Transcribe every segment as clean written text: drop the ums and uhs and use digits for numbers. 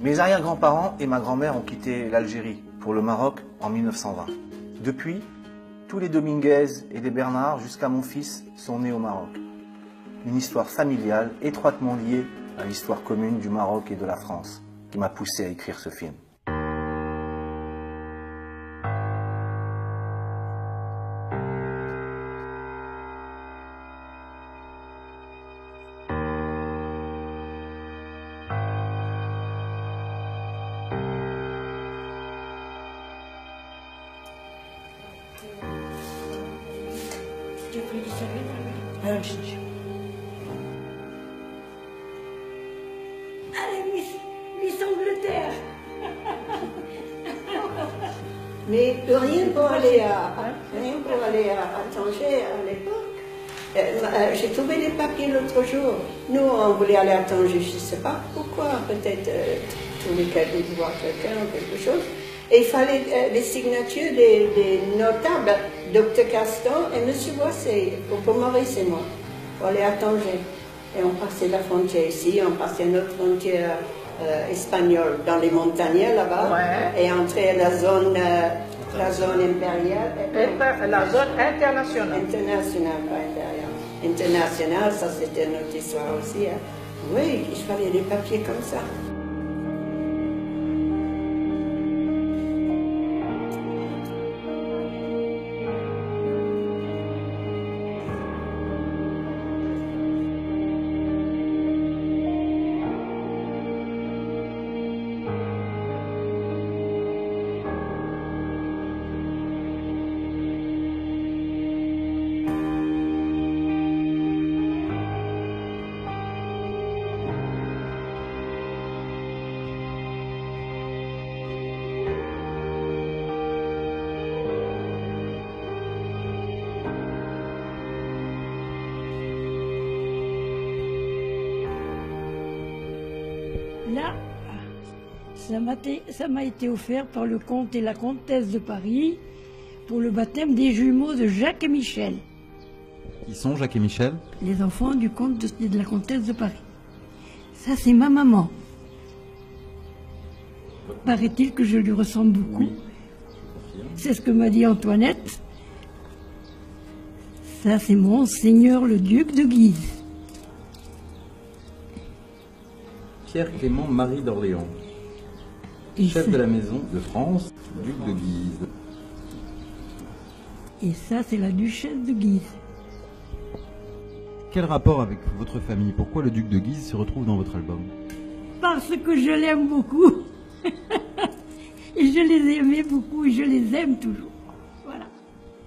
Mes arrière-grands-parents et ma grand-mère ont quitté l'Algérie pour le Maroc en 1920. Depuis, tous les Dominguez et les Bernard, jusqu'à mon fils, sont nés au Maroc. Une histoire familiale étroitement liée à l'histoire commune du Maroc et de la France, qui m'a poussé à écrire ce film. Tu as pris du service? Allez, Miss Angleterre. Mais rien pour aller à Tanger à l'époque. J'ai trouvé des papiers l'autre jour. Nous, on voulait aller à Tanger, je ne sais pas pourquoi, peut-être tous les quelques voir quelqu'un ou quelque chose. Et il fallait les signatures des notables, Dr Caston et M. Boissé, pour Maurice et moi, pour aller à Tanger. Et on passait la frontière ici, on passait notre frontière espagnole dans les montagnes là-bas, Ouais. et entrer à la zone impériale. La zone internationale. Internationale, pas impériale. Internationale, ça c'était notre histoire aussi. Hein. Oui, il fallait des papiers comme ça. Là, ça m'a été offert par le comte et la comtesse de Paris pour le baptême des jumeaux de Jacques et Michel, Qui sont Jacques et Michel? les enfants du comte et de la comtesse de Paris. Ça, c'est ma maman. Paraît-il que je lui ressemble beaucoup. Oui. C'est ce que m'a dit Antoinette. Ça, c'est Monseigneur le duc de Guise. Pierre Clément Marie d'Orléans, Et chef ça- de la maison de France, duc de Guise. Et ça, c'est la duchesse de Guise. Quel rapport avec votre famille? Pourquoi le duc de Guise se retrouve dans votre album? Parce que je l'aime beaucoup. Et je les aimais beaucoup et je les aime toujours. Voilà.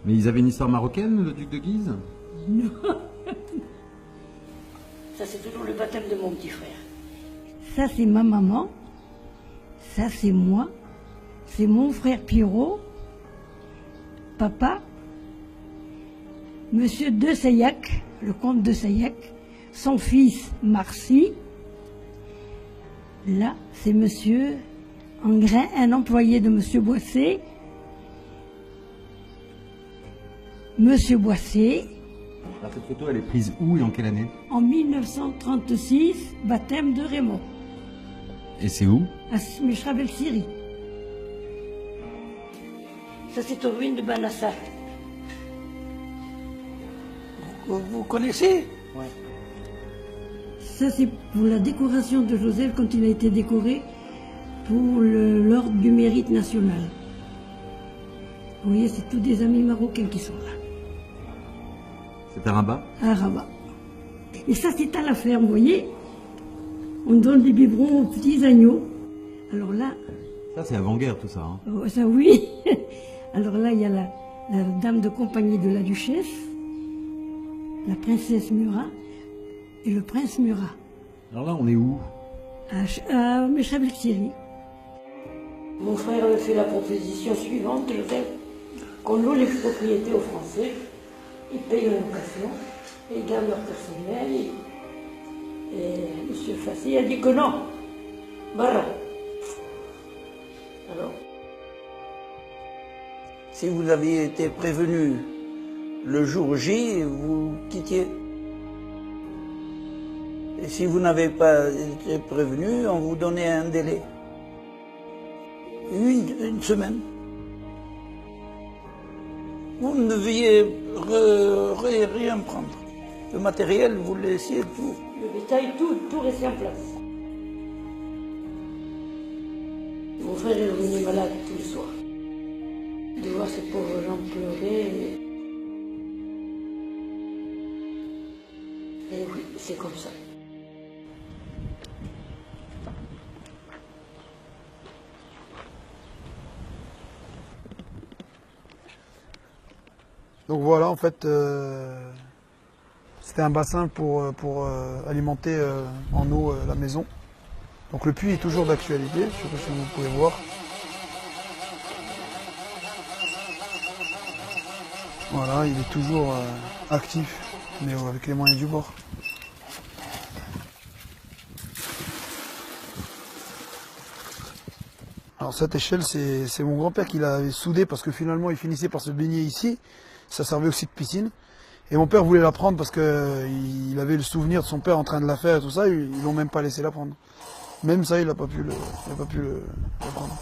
Mais ils avaient une histoire marocaine, le duc de Guise? Ça, c'est toujours le baptême de mon petit frère. Ça, c'est ma maman. Ça, c'est moi. C'est mon frère Pierrot. Papa. Monsieur de Seillac, le comte de Seillac. Son fils, Marcy. Là, c'est monsieur Engrin, un employé de monsieur Boissé. Monsieur Boissé. Alors cette photo, elle est prise où et en quelle année? En 1936, baptême de Raymond, Et c'est où? à Michrabel Syrie. Ça, c'est aux ruines de Banassar. Vous connaissez? Ça, c'est pour la décoration de Joseph quand il a été décoré pour l'ordre du mérite national. Vous voyez, c'est tous des amis marocains qui sont là, C'est à Rabat? à Rabat. Et ça, c'est à la ferme, vous voyez. On donne des biberons aux petits agneaux. Alors là, Ça, c'est avant-guerre, tout ça. Hein. oh, ça oui. Alors là, il y a la dame de compagnie de la duchesse, la princesse Murat et le prince Murat, Alors là, on est où? à Michrabel Syrie. Mon frère avait fait la proposition suivante, Joseph, qu'on loue les propriétés aux Français, ils payent la location, et ils gardent leur personnel. Et M. Fassi a dit que non. Voilà. Alors, Si vous aviez été prévenu le jour J, vous quittiez. Et si vous n'avez pas été prévenu, on vous donnait un délai. Une semaine. Vous ne deviez rien prendre. Le matériel, vous le laissiez tout. Le bétail, tout restait en place. Mon frère est revenu malade tous les soirs. De voir ces pauvres gens pleurer. Et oui, c'est comme ça. Donc voilà, en fait, c'était un bassin pour alimenter en eau la maison. Donc le puits est toujours d'actualité, je ne sais pas si vous pouvez voir. Voilà, il est toujours actif, mais avec les moyens du bord. Alors cette échelle, c'est mon grand-père qui l'avait soudée parce que finalement il finissait par se baigner ici. Ça servait aussi de piscine. Et mon père voulait la prendre parce qu'il avait le souvenir de son père en train de la faire et tout ça. Ils l'ont même pas laissé la prendre. Même ça, il n'a pas pu le prendre.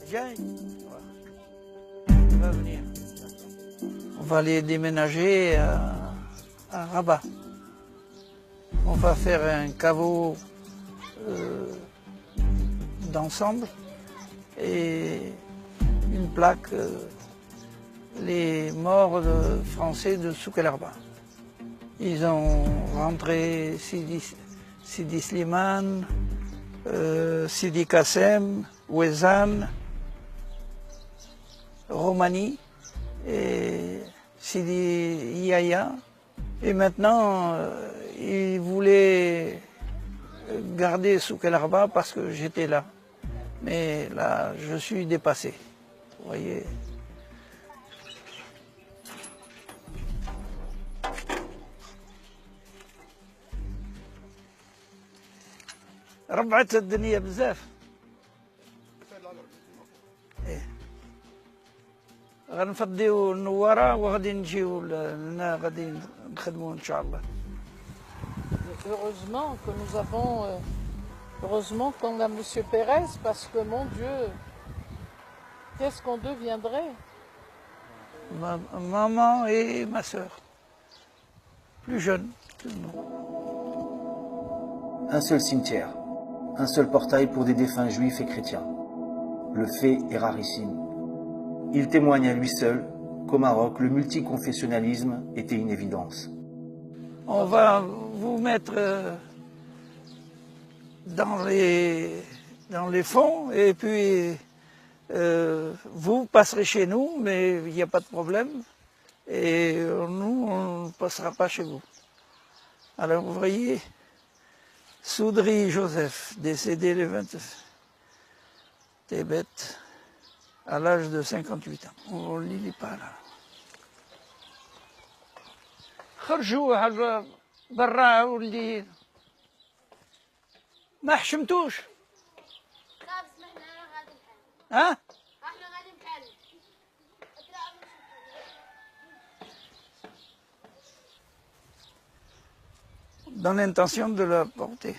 Viens, on va venir. On va aller déménager à Rabat. On va faire un caveau d'ensemble et une plaque les morts français de Souk el-Arba. Ils ont rentré Sidi Slimane, Sidi Kassem, Ouezane, Romani et Sidi Yahya. Et maintenant, ils voulaient garder Souk el-Arba parce que j'étais là. Mais là, je suis dépassé. Vous voyez. ربعت الدنيا بزاف. غنفضيو النوارة وغادي نجيو لنا غادي نخدمو إن شاء الله. Heureusement que nous avons, heureusement qu'on a M. Pérez, parce que mon Dieu, qu'est-ce qu'on deviendrait? Maman et ma sœur, plus jeunes. Un seul cimetière, un seul portail pour des défunts juifs et chrétiens. Le fait est rarissime. Il témoigne à lui seul qu'au Maroc, le multiconfessionnalisme était une évidence. On va vous mettre dans les fonds et puis vous passerez chez nous, mais il n'y a pas de problème. Et nous, on ne passera pas chez vous. Alors vous voyez, Soudry Joseph, décédé le 29 Tébet, à l'âge de 58 ans. On ne lit pas là. خرجوا برا واللي ما حشمتوش ها dans l'intention de la porter.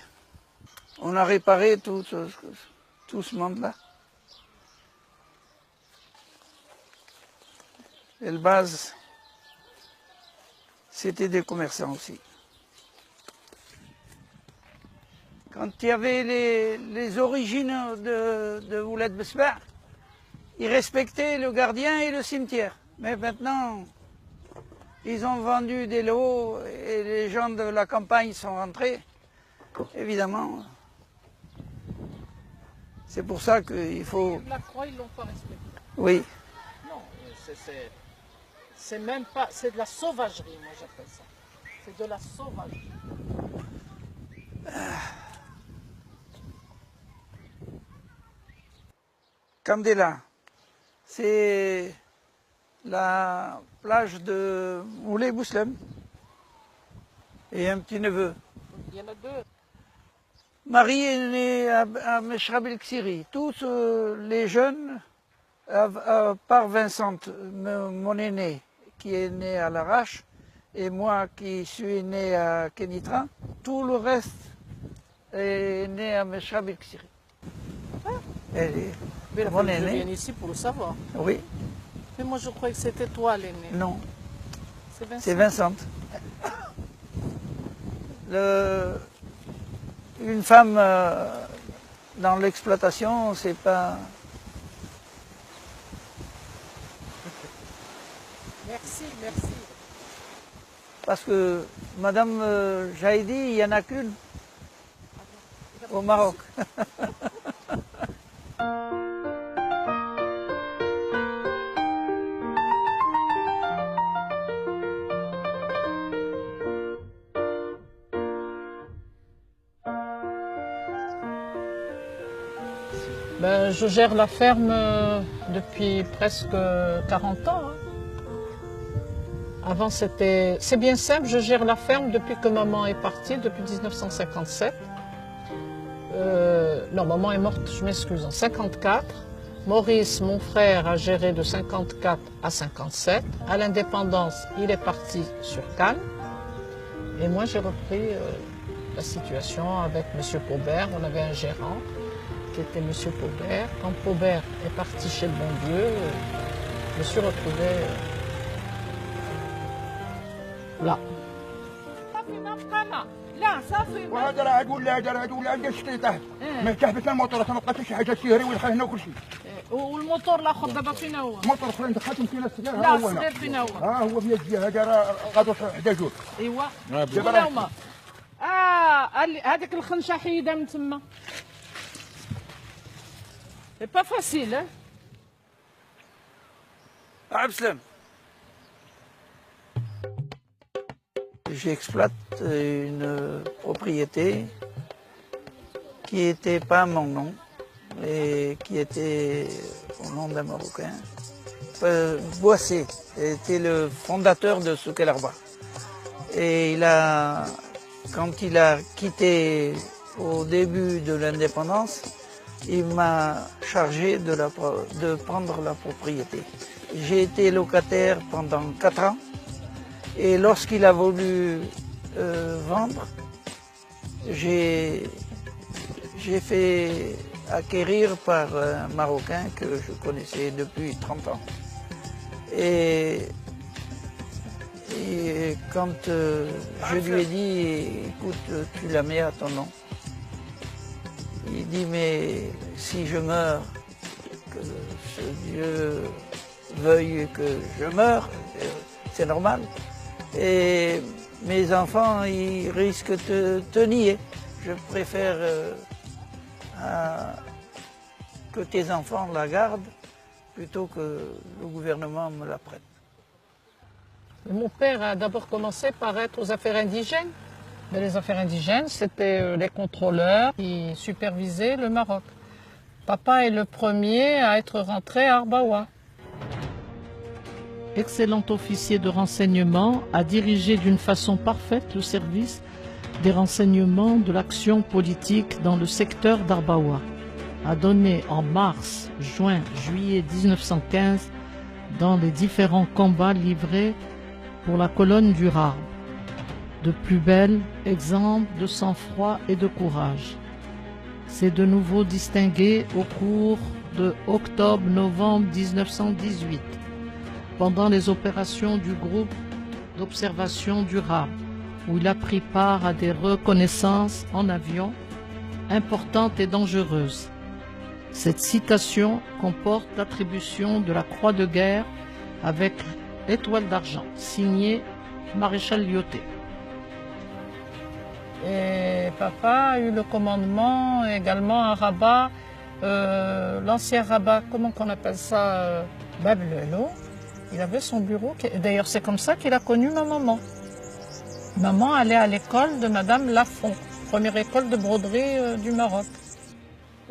On a réparé tout ce monde-là. Et le base, c'était des commerçants aussi. Quand il y avait les origines de Ouled Besbar, ils respectaient le gardien et le cimetière. Mais maintenant, ils ont vendu des lots et les gens de la campagne sont rentrés. Évidemment, c'est pour ça qu'il faut... La croix, ils ne l'ont pas respectée. Oui. Non, c'est même pas... C'est de la sauvagerie, moi j'appelle ça. C'est de la sauvagerie. Candela, c'est la plage de Moulay Bouslem et un petit neveu. Il y en a deux. Marie est née à Meshrab el-Ksiri. Tous les jeunes, à part Vincent, mon aîné, qui est né à l'Arrache, et moi qui suis né à Kenitra, tout le reste est né à Meshrab el-Ksiri. Mais mon je aîné. viens ici pour le savoir. Oui, Mais moi, je croyais que c'était toi l'aîné. non, C'est Vincent. c'est Vincent. Une femme dans l'exploitation, c'est pas... Merci, merci. Parce que Madame Jaïdi, il n'y en a qu'une au Maroc. Ben, je gère la ferme depuis presque 40 ans. Hein. Avant, c'était... C'est bien simple, je gère la ferme depuis que maman est partie, depuis 1957. Non, maman est morte, je m'excuse, en 54. Maurice, mon frère, a géré de 54 à 57. À l'indépendance, il est parti sur Cannes. Et moi, j'ai repris la situation avec M. Paubert. On avait un gérant qui était M. Paubert. Quand Paubert est parti chez le bon Dieu, je me suis retrouvée là. لا صافي وهذا راه عاد ولا بدا شتي تحت ما كحبت الموتور ما بقاش شي حاجه سيري ويلقى هنا وكل شيء والموتور الاخر دابا فين هو؟ الموتور الاخر دخلت فينا الصغير لا الصغير فين هو؟ ها هو في الجهه هذا راه غادي حدا جوج ايوا دابا شكون هما؟ هذيك الخنشه حيدها من تما سي با فاسيل ها Abslam. J'exploite une propriété qui n'était pas à mon nom et qui était au nom d'un Marocain. Boissé était le fondateur de Souk El Arba. Et quand il a quitté au début de l'indépendance, il m'a chargé de prendre la propriété. J'ai été locataire pendant 4 ans et lorsqu'il a voulu vendre, j'ai fait acquérir par un Marocain que je connaissais depuis 30 ans. Et quand je lui ai dit, écoute, tu la mets à ton nom. Il dit, mais si je meurs, que ce Dieu veuille que je meure, c'est normal. Et mes enfants, ils risquent de te nier. Je préfère que tes enfants la gardent plutôt que le gouvernement me la prenne. Mon père a d'abord commencé par être aux affaires indigènes. Mais les affaires indigènes, c'était les contrôleurs qui supervisaient le Maroc. Papa est le premier à être rentré à Arbawa. Excellent officier de renseignement, a dirigé d'une façon parfaite le service des renseignements de l'action politique dans le secteur d'Arbawa. A donné en mars, juin, juillet 1915 dans les différents combats livrés pour la colonne du Rarb. De plus bel exemple de sang-froid et de courage. C'est de nouveau distingué au cours de octobre-novembre 1918, pendant les opérations du groupe d'observation du Rarb, où il a pris part à des reconnaissances en avion importantes et dangereuses. Cette citation comporte l'attribution de la Croix de guerre avec étoile d'argent, signée Maréchal Lyoté. Et papa a eu le commandement également à Rabat, l'ancien Rabat, comment qu'on appelle ça, Bab Lelo. Il avait son bureau, d'ailleurs c'est comme ça qu'il a connu ma maman. Maman allait à l'école de Madame Lafont, première école de broderie du Maroc.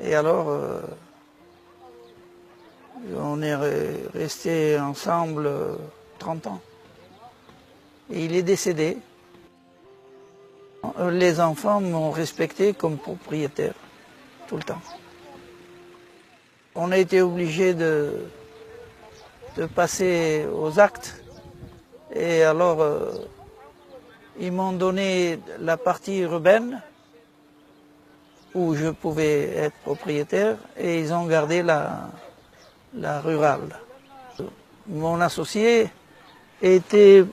Et alors, on est restés ensemble 30 ans. Et il est décédé. Les enfants m'ont respecté comme propriétaire, tout le temps. On a été obligé de passer aux actes. Et alors, ils m'ont donné la partie urbaine, où je pouvais être propriétaire, et ils ont gardé la rurale. Mon associé était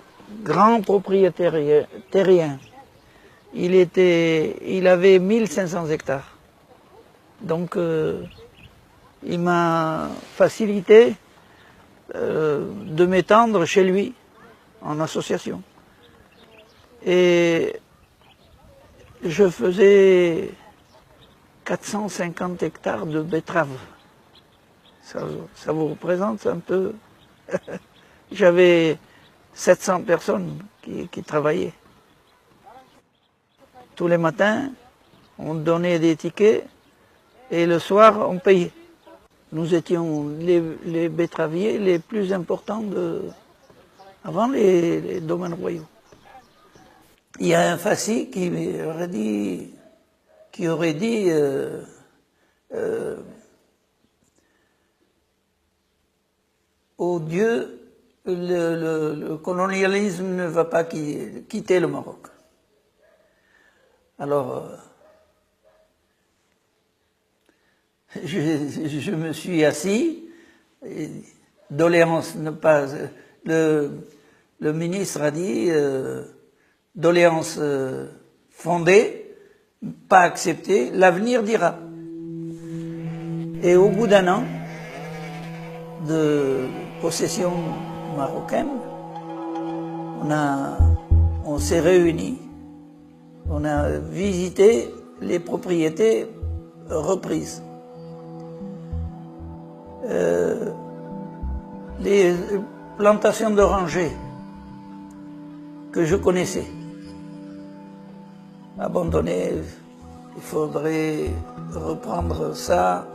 grand propriétaire terrien. Il avait 1500 hectares. Donc, il m'a facilité de m'étendre chez lui, en association. Et je faisais 450 hectares de betteraves. Ça vous représente un peu. J'avais 700 personnes qui travaillaient. Tous les matins, on donnait des tickets et le soir, on payait. Nous étions les betteraviers les plus importants avant les domaines royaux. Il y a un fasci qui aurait dit oh Dieu, le colonialisme ne va pas quitter le Maroc. Alors, je me suis assis, doléance ne pas... Le ministre a dit doléance fondée, pas acceptée, l'avenir dira. Et au bout d'un an de possession marocaine, on s'est réunis, on a visité les propriétés reprises. Les plantations d'orangers que je connaissais, abandonnées, il faudrait reprendre ça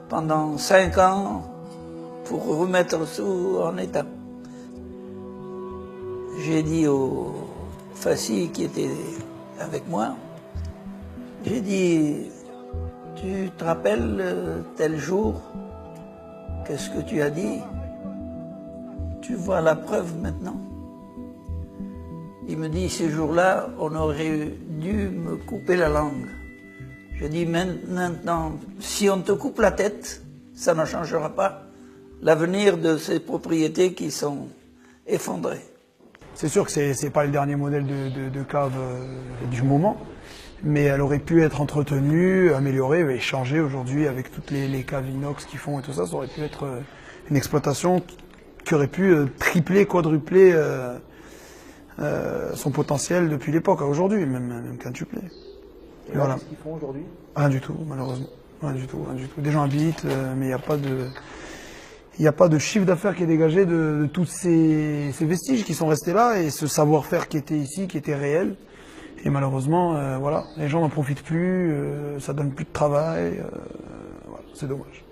pendant 5 ans pour remettre tout en état. J'ai dit au fasci qui était avec moi, j'ai dit, tu te rappelles tel jour, qu'est-ce que tu as dit? Tu vois la preuve maintenant. Il me dit, ce jour-là, on aurait dû me couper la langue. Je dis, maintenant, si on te coupe la tête, ça ne changera pas l'avenir de ces propriétés qui sont effondrées. C'est sûr que c'est pas le dernier modèle de cave du moment, mais elle aurait pu être entretenue, améliorée et changée aujourd'hui avec toutes les caves inox qu'ils font et tout ça. Ça aurait pu être une exploitation qui aurait pu tripler, quadrupler son potentiel depuis l'époque à aujourd'hui, même quintupler. Et voilà. Qu'est-ce qu'ils font aujourd'hui? Rien du tout, malheureusement. Rien du tout, rien du tout. Des gens habitent, mais il n'y a pas de chiffre d'affaires qui est dégagé de tous ces vestiges qui sont restés là et ce savoir-faire qui était ici, qui était réel. Et malheureusement, voilà, les gens n'en profitent plus, ça donne plus de travail, voilà, c'est dommage.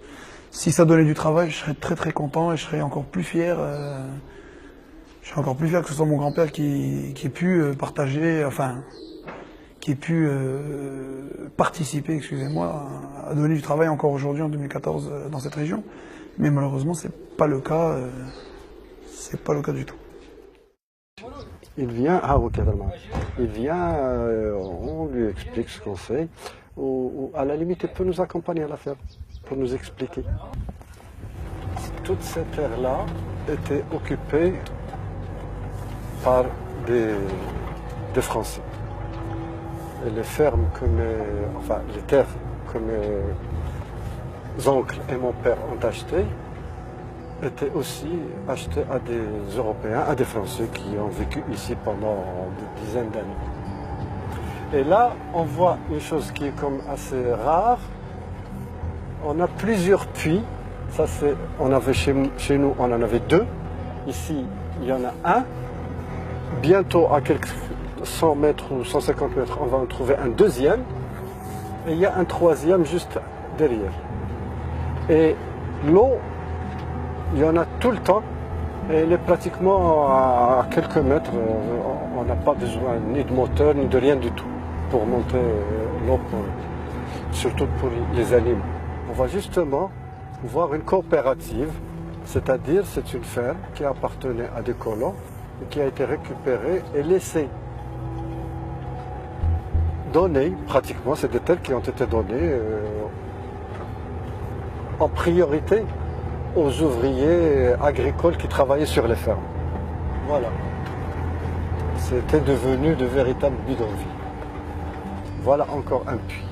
Si ça donnait du travail, je serais très très content et je serais encore plus fier. Je serais encore plus fier que ce soit mon grand-père qui ait pu partager, enfin, qui ait pu participer, excusez-moi, à donner du travail encore aujourd'hui en 2014 dans cette région. Mais malheureusement, c'est pas le cas. C'est pas le cas du tout. Il vient on lui explique ce qu'on fait, ou à la limite, il peut nous accompagner à la ferme, pour nous expliquer. Toute cette terre-là était occupée par des Français. Et les fermes les terres que mes oncles et mon père ont achetées étaient aussi achetées à des Européens, à des Français qui ont vécu ici pendant des dizaines d'années. Et là, on voit une chose qui est comme assez rare. On a plusieurs puits. Ça, on avait chez nous, on en avait 2. Ici, il y en a un. Bientôt, à quelques 100 mètres ou 150 mètres, on va en trouver un deuxième. Et il y a un troisième juste derrière. Et l'eau, il y en a tout le temps. Et elle est pratiquement à quelques mètres. On n'a pas besoin ni de moteur, ni de rien du tout. pour monter l'eau, surtout pour les animaux. On va justement voir une coopérative, c'est-à-dire c'est une ferme qui appartenait à des colons et qui a été récupérée et laissée. Donnée, pratiquement, c'est des terres qui ont été données en priorité aux ouvriers agricoles qui travaillaient sur les fermes. Voilà. C'était devenu de véritables bidonvilles. Voilà encore un puits.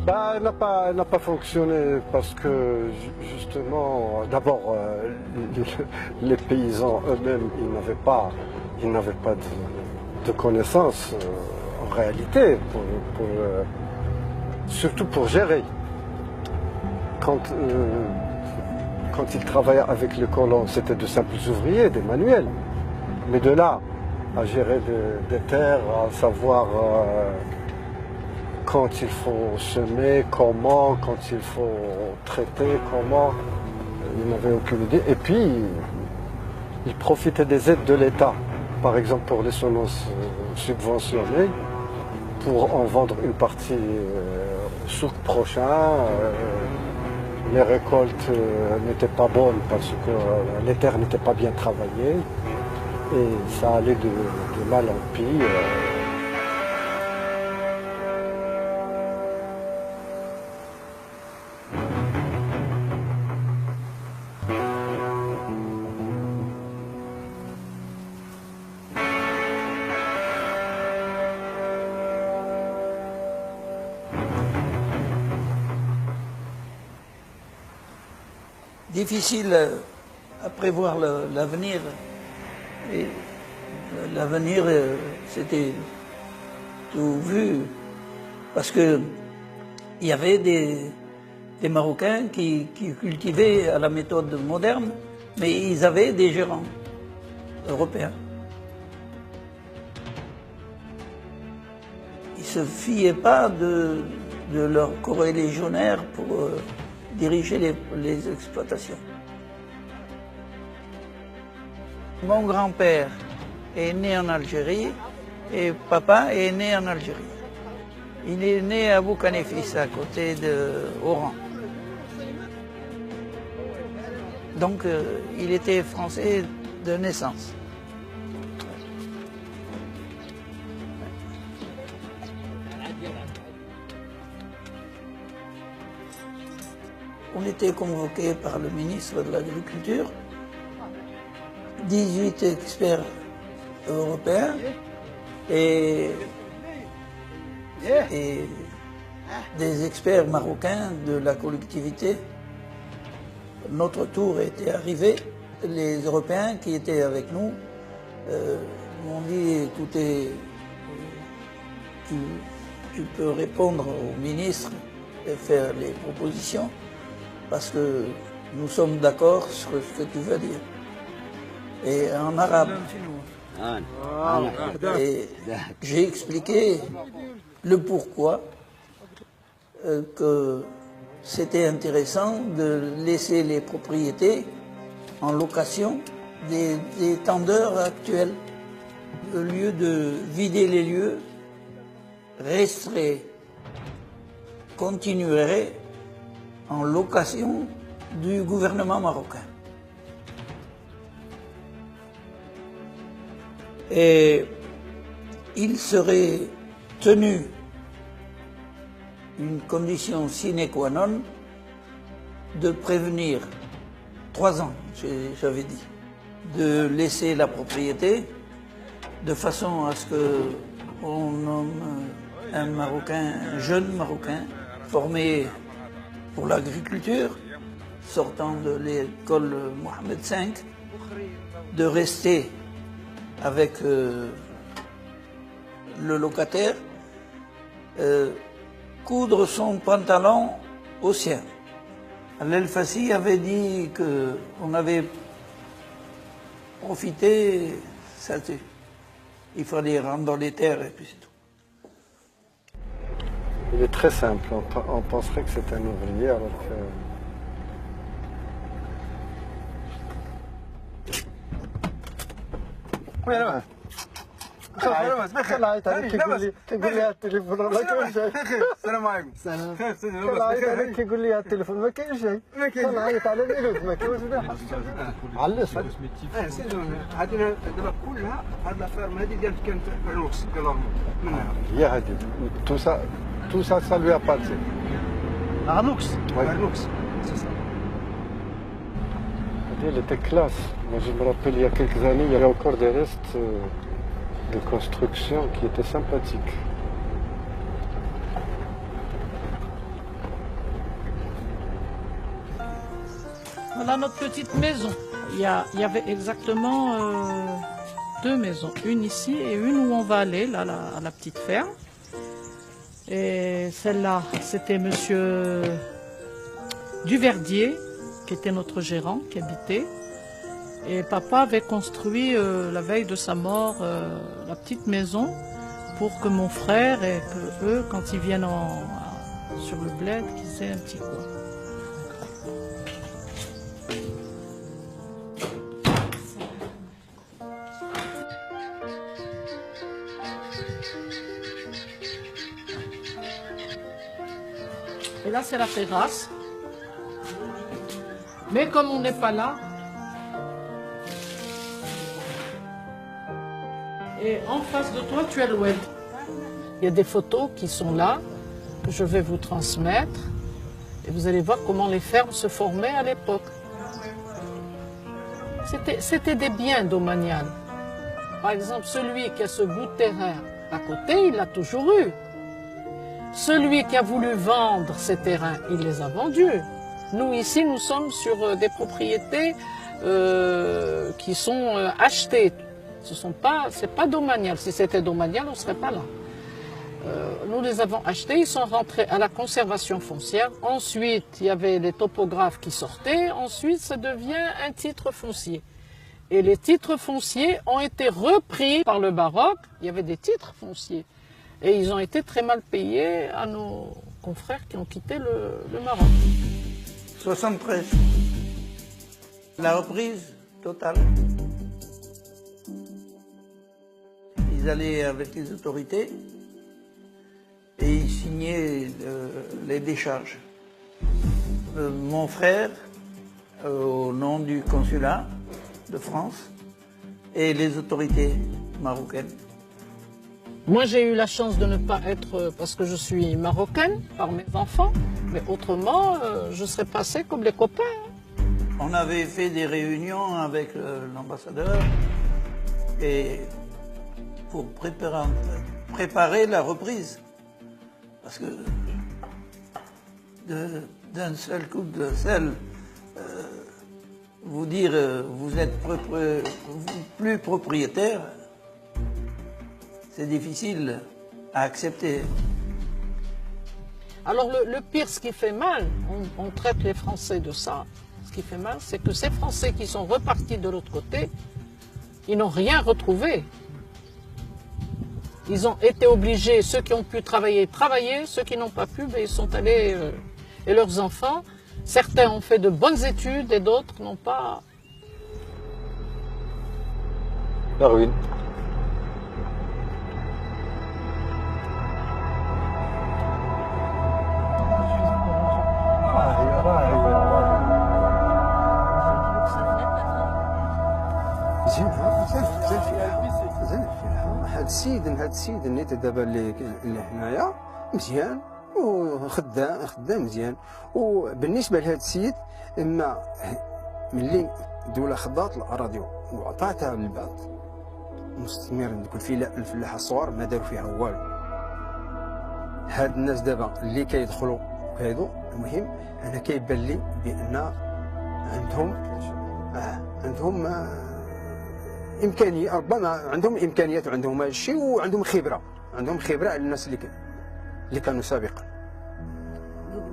Elle n'a pas fonctionné parce que justement, d'abord, les paysans eux-mêmes, ils n'avaient pas de connaissances en réalité, surtout pour gérer. Quand ils travaillaient avec les colons, c'était de simples ouvriers, des manuels. Mais de là à gérer des terres, à savoir quand il faut semer, comment, quand il faut traiter, comment, ils n'avaient aucune idée. Et puis, ils profitaient des aides de l'État, par exemple pour les semences subventionnées, pour en vendre une partie au souk prochain. Les récoltes n'étaient pas bonnes parce que les terres n'étaient pas bien travaillées et ça allait de mal en pis. Difficile à prévoir l'avenir. Et l'avenir, c'était tout vu. Parce que il y avait des Marocains qui cultivaient à la méthode moderne, mais ils avaient des gérants européens. Ils ne se fiaient pas de leurs corélégionnaires pour diriger les exploitations. Mon grand-père est né en Algérie et papa est né en Algérie. Il est né à Boucanefis, à côté d'Oran. Donc il était français de naissance. On était convoqué par le ministre de l'Agriculture, 18 experts européens et des experts marocains de la collectivité. Notre tour était arrivé. Les Européens qui étaient avec nous m'ont dit, écoutez, tu peux répondre au ministre et faire les propositions, parce que nous sommes d'accord sur ce que tu veux dire. Et en arabe. Et j'ai expliqué le pourquoi que c'était intéressant de laisser les propriétés en location des tendeurs actuels. Au lieu de vider les lieux, resterait, continuerait en location du gouvernement marocain. Et il serait tenu une condition sine qua non de prévenir 3 ans, j'avais dit, de laisser la propriété de façon à ce qu'on nomme un Marocain, un jeune Marocain formé pour l'agriculture, sortant de l'école Mohamed V, de rester avec le locataire, coudre son pantalon au sien. El Fassi avait dit qu'on avait profité, il fallait rendre les terres et puis c'est tout. Il est très simple, on penserait que c'est un ouvrier alors que... Voilà. كنعيط عليك كيقول لي التليفون راه ما كاينش جاي. السلام عليكم. سلام. كنعيط عليك كيقول لي التليفون ما كاينش جاي. كنعيط على ميلود ما كاينش جاي. علّس. هذه دابا كلها هاد لافير هذه ديال كانت الروكس ديال منها. هي هذه tout ça ça lui appartient. Arnoux. الروكس سي سا. Elle était classe. Moi, je me rappelle, il y a quelques années, il y avait encore des restes de construction qui étaient sympathiques. Voilà notre petite maison. Il y avait exactement 2 maisons. Une ici et une où on va aller, là, à la petite ferme. Et celle-là, c'était monsieur Duverdier, qui était notre gérant, qui habitait. Et papa avait construit la veille de sa mort la petite maison pour que mon frère et que eux, quand ils viennent sur le bled, qu'ils aient un petit coin. Et là, c'est la terrasse. Mais comme on n'est pas là, et en face de toi, tu as le web. Il y a des photos qui sont là, que je vais vous transmettre, et vous allez voir comment les fermes se formaient à l'époque. C'était des biens domaniales. Par exemple, celui qui a ce bout de terrain à côté, il l'a toujours eu. Celui qui a voulu vendre ces terrains, il les a vendus. Nous, ici, nous sommes sur des propriétés qui sont achetées. C'est pas domanial. Si c'était domanial, on ne serait pas là. Nous les avons achetés, ils sont rentrés à la conservation foncière. Ensuite, il y avait les topographes qui sortaient. Ensuite, ça devient un titre foncier. Et les titres fonciers ont été repris par le Maroc. Il y avait des titres fonciers. Et ils ont été très mal payés à nos confrères qui ont quitté le Maroc. 73. La reprise totale. Ils allaient avec les autorités et ils signaient les décharges. Mon frère, au nom du consulat de France, et les autorités marocaines. Moi, j'ai eu la chance de ne pas être, parce que je suis marocaine par mes enfants, mais autrement, je serais passée comme les copains. On avait fait des réunions avec l'ambassadeur et pour préparer la reprise. Parce que d'un seul coup de sel, vous dire vous êtes plus propriétaire, c'est difficile à accepter. Alors le pire, ce qui fait mal, on traite les Français de ça, ce qui fait mal, c'est que ces Français qui sont repartis de l'autre côté, ils n'ont rien retrouvé. Ils ont été obligés, ceux qui ont pu travailler, ceux qui n'ont pas pu, ben, ils sont allés, et leurs enfants, certains ont fait de bonnes études et d'autres n'ont pas. La ruine. هاد السيد اللي دابا اللي هنايا مزيان وخدام مزيان. وبالنسبه لهاد السيد اما ملي الدوله خضات الاراضي وعطاتها للبعض مستثمر دوك الفلاحه الصغار ما داروا فيها والو. هاد الناس دابا اللي كيدخلوا كيدو المهم انا كيبان لي بان عندهم امكانيه، ربما عندهم امكانيات وعندهم هذا الشيء وعندهم خبره على الناس اللي كانوا سابقا.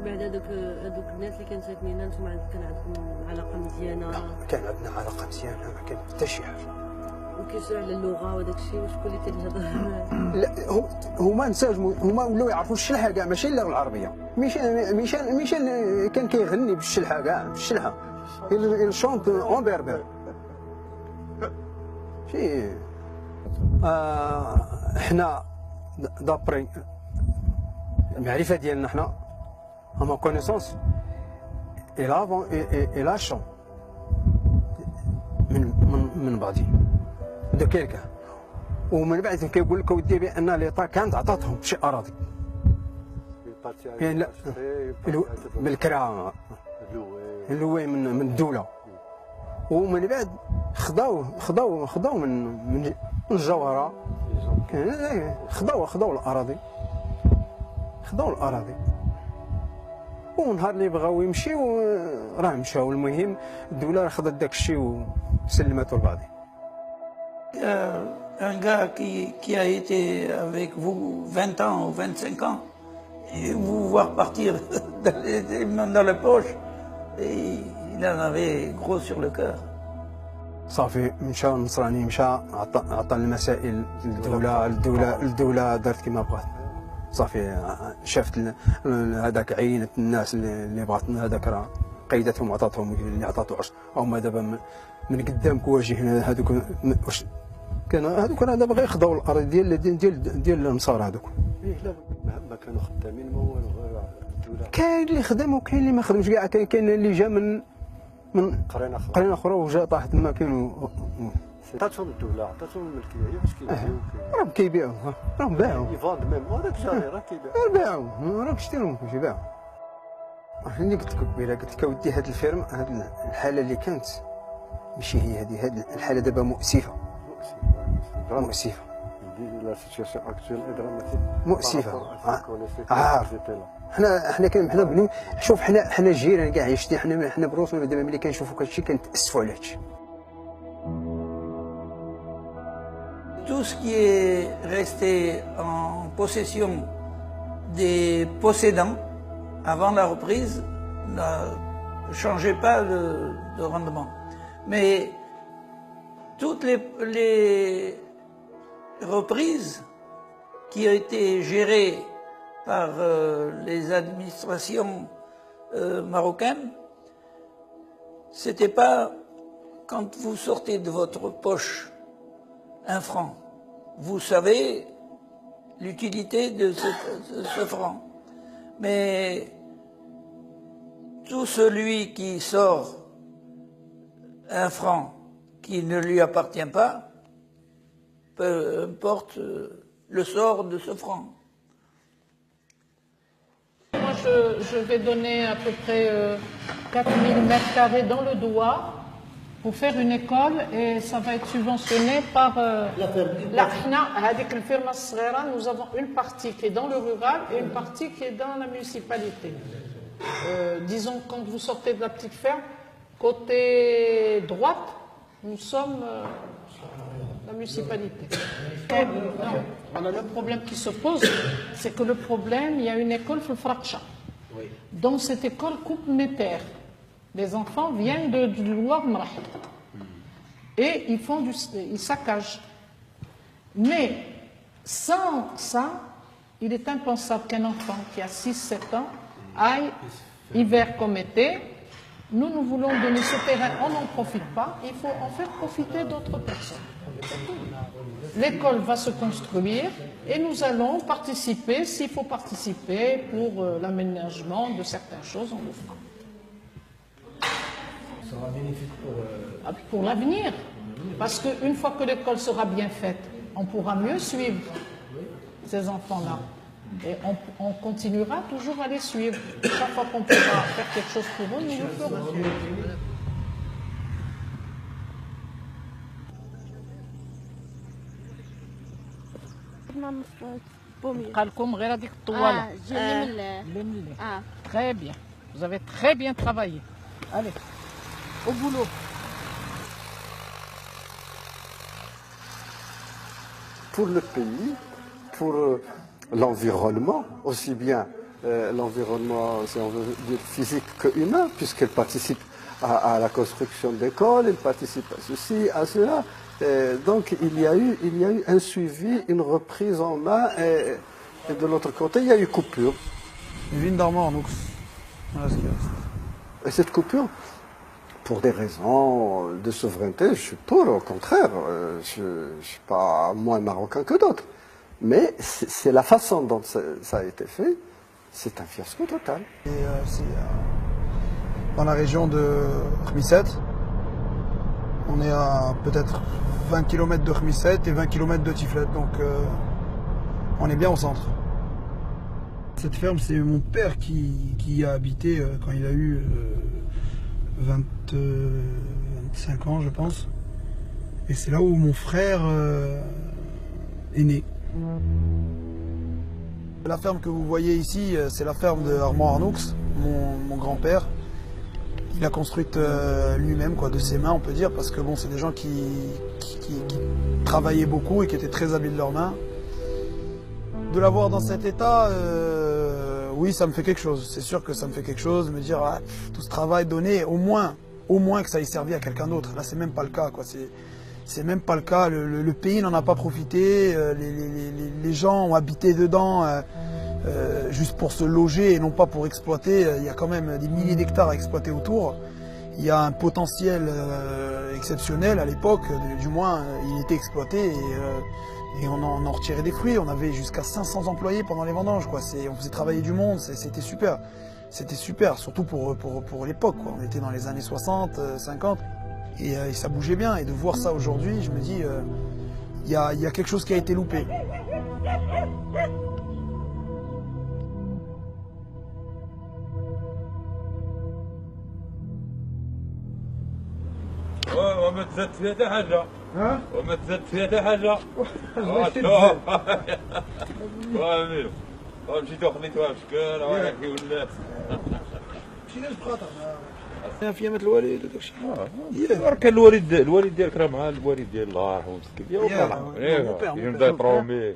بعد هذوك الناس اللي كانوا ساكنين انتم كان عندكم علاقه مزيانه؟ كان عندنا علاقه مزيانه، ما كان حتى شي حاجه. وكيسأل على اللغه وداك الشيء، وشكون اللي تيهضر؟ لا هما انسجموا، هما ولاو يعرفوا الشلحه كاع، ماشي اللغه العربيه. ميشان كان كيغني بالشلحه كاع، بالشلحه il chante en berbère. حنا دابري المعرفه ديالنا حنا ما كونيسونس الى شون من بعضي دو كيلكا ومن بعد كيقول لك ودي بان ليطا كانت عطاتهم شي اراضي يعني لا بالكرا اللوي من الدوله ومن بعد خضاو من الجوهره خضاو الاراضي ونهار اللي بغاو يمشيو راه مشاو. المهم الدوله راه خدات داك الشيء وسلمته لبعضهم. Un gars qui a été avec vous 20 ans ou 25 ans, et vous voir partir les mains dans la poche, et il en avait gros sur le cœur. صافي مشى النصراني مشى عطى المسائل الدوله دارت كما بغات. صافي شافت هذاك عينت الناس اللي بغات هذاك راه قيدتهم وعطاتهم اللي عطاتو عشر هما دابا من قدامك واجهنا هذوك واش كانوا هذوك راه دابا غيخضعوا الارض ديال النصارى هذوك. لا ما كانوا خدامين ما والو غير الدوله. كاين اللي خدم وكاين اللي ما خدمش كاع. كاين اللي جا من قرين اخرى وجا طاح تما. كاين عطاتهم الدوله عطاتهم الملكيه باش كيبيعوا. راهم كيبيعوا راهم باعوا يفاند ميم هذاك الجاري راه كيبيع باعوا راك شتيهم كلشي باعوا. اللي قلت لك قبيله قلت لك اودي هذا الفيرم هذه الحاله اللي كانت ماشي هي هذه الحاله دابا مؤسفه. مؤسفه حنا بنو شوف حنا جيران كاع عشتي حنا بروسنا دابا ملي كنشوفوا هادشي كنتاسفوا على هادشي. Tout ce qui est resté en possession des possédants avant la reprise ne changeait pas de rendement. Mais toutes les reprises qui ont été gérées par les administrations marocaines, c'était pas quand vous sortez de votre poche un franc. Vous savez l'utilité de ce franc. Mais tout celui qui sort un franc qui ne lui appartient pas, peu importe le sort de ce franc. Moi, je vais donner à peu près 4000 mètres carrés dans le Doua pour faire une école et ça va être subventionné par la firme Srera. Nous avons une partie qui est dans le rural et une partie qui est dans la municipalité. Disons, quand vous sortez de la petite ferme, côté droite, nous sommes la municipalité. Le problème qui se pose, c'est que le problème, il y a une école Frakcha. Dans cette école coupe mes terres. Les enfants viennent du Loir Mrah. Et ils saccagent. Mais sans ça, il est impensable qu'un enfant qui a 6-7 ans aille, hiver comme été. Nous voulons donner ce terrain, on n'en profite pas, il faut en faire profiter d'autres personnes. L'école va se construire et nous allons participer, s'il faut participer, pour l'aménagement de certaines choses, on le fera. Ça sera bénéfique pour l'avenir. Parce qu'une fois que l'école sera bien faite, on pourra mieux suivre ces enfants-là. Et on continuera toujours à les suivre. Chaque fois qu'on pourra faire quelque chose pour eux, nous le ferons. Très bien. Vous avez très bien travaillé. Allez, au boulot. Pour le pays, pour l'environnement, aussi bien l'environnement, si on veut dire physique que humain, puisqu'elle participe à la construction d'écoles, elle participe à ceci, à cela. Donc il y a eu un suivi, une reprise en main, et de l'autre côté, il y a eu coupure. Une ville d'Armand, donc voilà ce qui reste. Et cette coupure, pour des raisons de souveraineté, je suis pour, au contraire. Je ne suis pas moins marocain que d'autres. Mais c'est la façon dont ça a été fait, c'est un fiasco total. C'est dans la région de Khmisset. On est à peut-être 20 km de Khmisset et 20 km de Tiflet, donc on est bien au centre. Cette ferme, c'est mon père qui y a habité quand il a eu 25 ans, je pense. Et c'est là où mon frère est né. La ferme que vous voyez ici, c'est la ferme de Armand Arnoux, mon grand-père. Il a construite lui-même, de ses mains, on peut dire, parce que bon, c'est des gens qui travaillaient beaucoup et qui étaient très habiles de leurs mains. De l'avoir dans cet état, oui, ça me fait quelque chose. C'est sûr que ça me fait quelque chose de me dire, tout ce travail donné, au moins que ça ait servi à quelqu'un d'autre. Là, c'est même pas le cas, C'est même pas le cas. Le pays n'en a pas profité. Les gens ont habité dedans juste pour se loger et non pas pour exploiter. Il y a quand même des milliers d'hectares à exploiter autour. Il y a un potentiel exceptionnel à l'époque. Du moins, il était exploité et on en retirait des fruits. On avait jusqu'à 500 employés pendant les vendanges. On faisait travailler du monde. C'était super. C'était super, surtout pour l'époque. On était dans les années 60, 50. Et ça bougeait bien. Et de voir ça aujourd'hui, je me dis, il y a quelque chose qui a été loupé. وما تزاد فيها حتى حاجة. وما تزاد فيها حتى حاجة. وامين. مشيتو خليتوها بشكل وهاك ولات. مشينا للبخاطر. في يامات الوالد وداك الشيء. كان الوالد ديالك راه مع الوالد ديال الله يرحمه مسكين. يا يبدا يطرومي.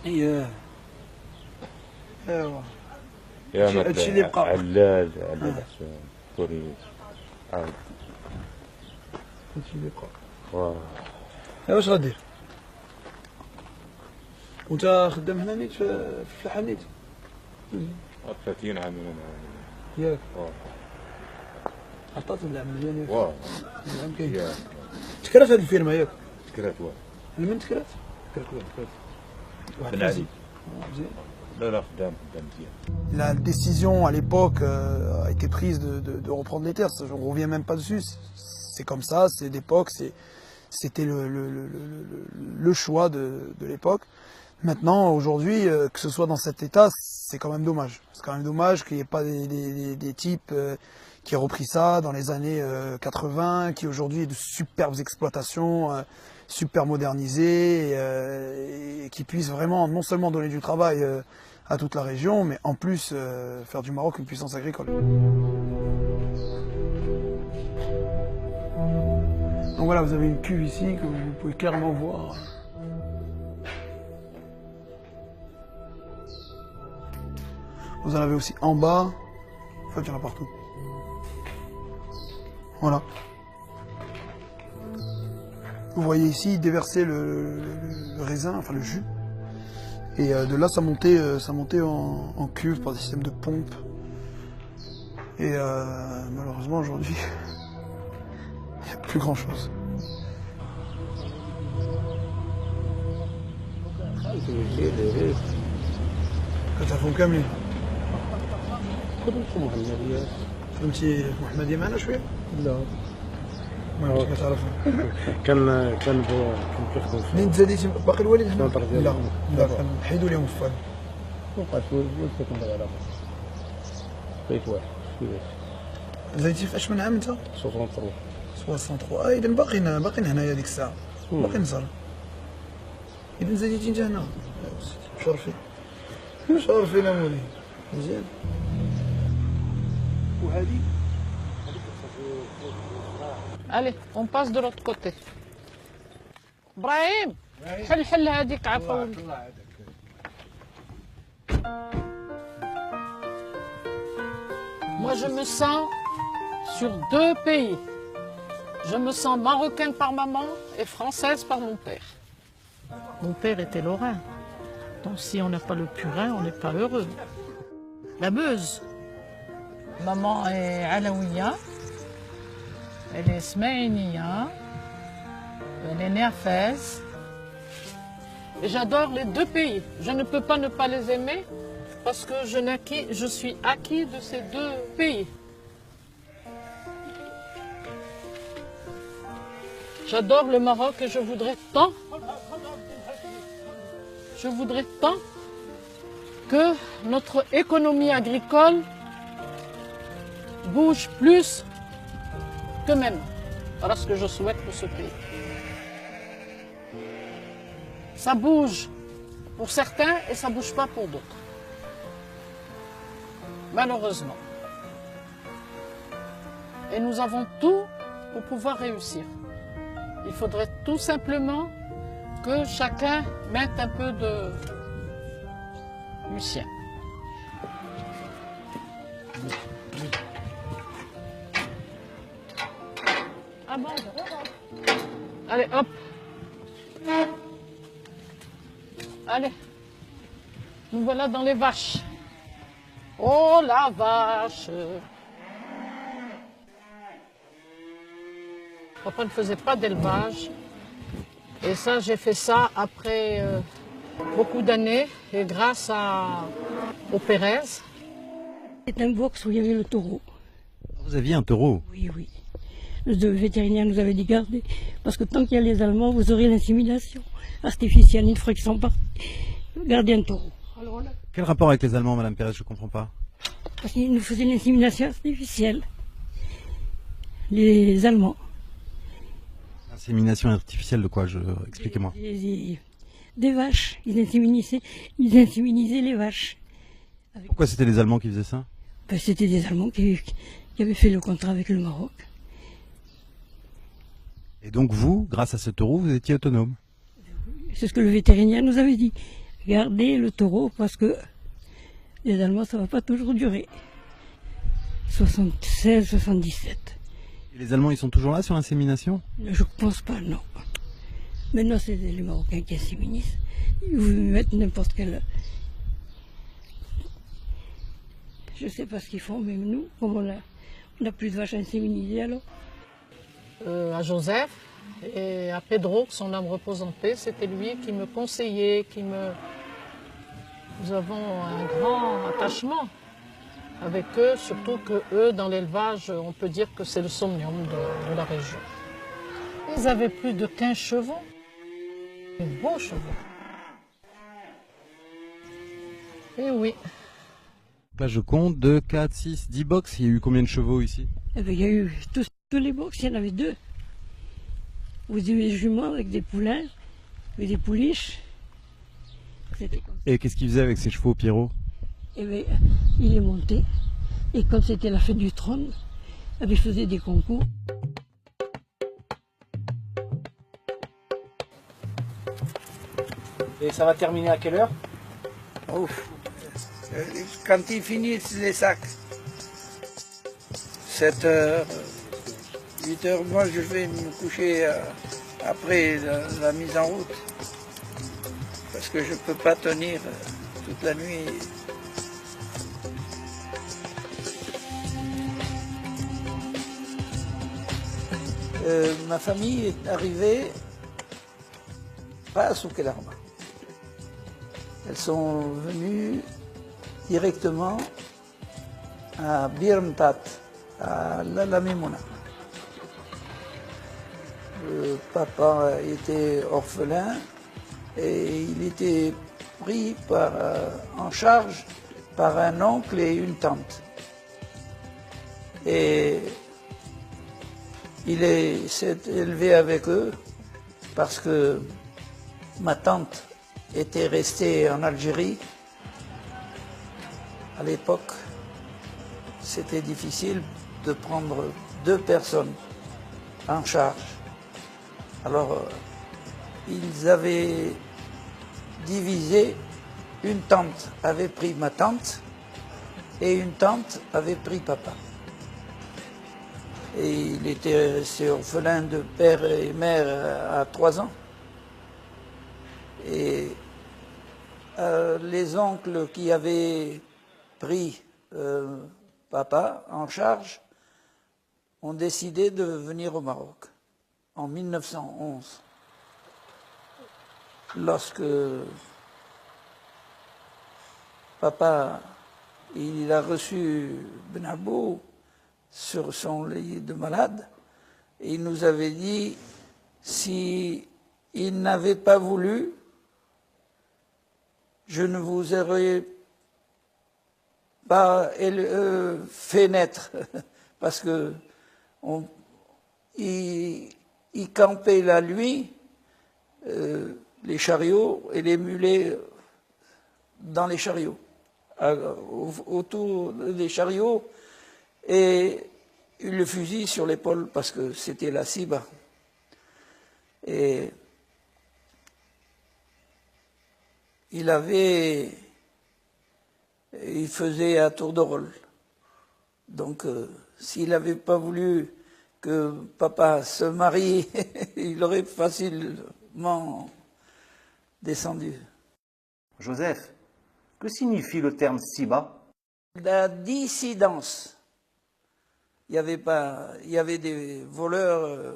ايوا. يا هادشي اللي بقى. علال حسان توريت. عاود. هادشي اللي بقى. واه. واش غدير؟ وانت خدام هنا نيت في الفلاحه نيت؟ 30 عام انا ياك. عطات ولا مزيان ياك. واه. نعم كاين. تكرات هاد الفيرما ياك؟ تكرات واه. من تكرات؟ واحد العزيز. لا خدام مزيان. La décision à l'époque a été prise de reprendre les terres. Je ne reviens même pas dessus. C'est comme ça, c'est d'époque, c'était le choix de l'époque. Maintenant, aujourd'hui, que ce soit dans cet état, c'est quand même dommage. C'est quand même dommage qu'il n'y ait pas des types qui aient repris ça dans les années 80, qui aujourd'hui de superbes exploitations, super modernisées, et qui puissent vraiment non seulement donner du travail à toute la région, mais en plus faire du Maroc une puissance agricole. Donc voilà, vous avez une cuve ici que vous pouvez clairement voir. Vous en avez aussi en bas. En fait, il y en a partout. Voilà. Vous voyez ici déverser le raisin, enfin le jus. Et de là, ça montait en cuve par des systèmes de pompe. Et malheureusement, aujourd'hui, il n'y a plus grand-chose. كتعرفهم كاملين؟ فهمتي محمدية معنا شوية؟ لا ما كنتش كتعرفهم. كان كيخدم فيه. منين تزاديتي باقي الوالد هنا؟ لا لا حيدوا لهم الفؤاد. وقعت ولد ساكن دابا على بيت واحد كيفاش. زاديتي في اش من عام انت؟ 63. 63 اذا باقيين هنايا ديك الساعة. باقي نزار. إذا زاديتي انت هنا. شرفي. شرفينا مولي. مزيان. وهذه Allez, on passe de l'autre côté. Brahim, حل هذيك عفوا. Moi, je me sens sur deux pays. Je me sens marocaine par maman et française par mon père. Mon père était lorrain. Donc si on n'a pas le purin, on n'est pas heureux. La Meuse. Maman est alaouia. Elle est Ismaïlia, elle est née à Fès. Et j'adore les deux pays. Je ne peux pas ne pas les aimer parce que je suis acquis de ces deux pays. J'adore le Maroc et je voudrais tant que notre économie agricole bouge plus que maintenant. Voilà ce que je souhaite pour ce pays. Ça bouge pour certains et ça ne bouge pas pour d'autres. Malheureusement. Et nous avons tout pour pouvoir réussir. Il faudrait tout simplement que chacun mette un peu du sien. Ah bon? Allez, hop. Allez. Nous voilà dans les vaches. Oh, la vache! Papa ne faisait pas d'élevage. Et ça, j'ai fait ça après beaucoup d'années et grâce au Pérez. C'est un box où il y avait le taureau. Vous aviez un taureau? Oui, oui. Le vétérinaire nous avait dit garder, parce que tant qu'il y a les Allemands, vous aurez l'insémination artificielle une fois qu'ils sont partis. Gardez un taureau. Alors là, Quel rapport avec les Allemands, Madame Pérez? Je ne comprends pas. parce qu'ils nous faisaient l'insémination artificielle. Les Allemands. Insémination artificielle de quoi? Expliquez-moi. Des vaches. Ils inséminisaient les vaches. Pourquoi c'était les Allemands qui faisaient ça? Ben, c'était des Allemands qui avaient fait le contrat avec le Maroc. Et donc vous, grâce à ce taureau, vous étiez autonome? C'est ce que le vétérinaire nous avait dit. Gardez le taureau parce que les Allemands, ça ne va pas toujours durer. 76, 77. Et les Allemands, ils sont toujours là sur l'insémination? Je ne pense pas, non. Maintenant, c'est les Marocains qui inséminisent. Ils vous mettent n'importe quel... Je ne sais pas ce qu'ils font, mais nous, comme on a plus de vaches inséminisées, alors. À Joseph et à Pedro, que son âme repose en paix, c'était lui qui me conseillait, Nous avons un grand attachement avec eux, surtout que eux, dans l'élevage, on peut dire que c'est le somnium de la région. Ils avaient plus de 15 chevaux, de beaux chevaux. Et oui. Là, je compte 2, 4, 6, 10 box. Il y a eu combien de chevaux ici? Eh bien, il y a eu tous les box, il y en avait 2. Vous avez des juments avec des poulains, avec des pouliches. Et qu'est-ce qu'il faisait avec ses chevaux, Pierrot? Eh bien, il est monté. Et comme c'était la fête du trône, eh bien, il faisait des concours. Et ça va terminer à quelle heure? Ouf. Quand ils finissent les sacs. 7h, 8h, moi je vais me coucher après la mise en route. Parce que je ne peux pas tenir toute la nuit. Ma famille est arrivée pas à Souk El Arba. Elles sont venues directement à Bir Mtat, à La Mimouna. Le papa était orphelin et il était pris en charge par un oncle et une tante. Et il s'est élevé avec eux parce que ma tante était restée en Algérie. À l'époque, c'était difficile de prendre 2 personnes en charge. Alors, ils avaient divisé, une tante avait pris ma tante et une tante avait pris papa. Et il était resté orphelin de père et mère à 3 ans. Et les oncles qui avaient pris papa en charge ont décidé de venir au Maroc en 1911. Lorsque papa il a reçu Ben Abou sur son lit de malade, et il nous avait dit, si il n'avait pas voulu, je ne vous aurais pas fait naître, parce que il campait la nuit, les chariots et les mulets dans les chariots, autour des chariots, et le fusil sur l'épaule parce que c'était la cible. Et il faisait à tour de rôle. Donc s'il n'avait pas voulu que papa se marie, il aurait facilement descendu. Joseph, que signifie le terme Siba? La dissidence. Il y avait des voleurs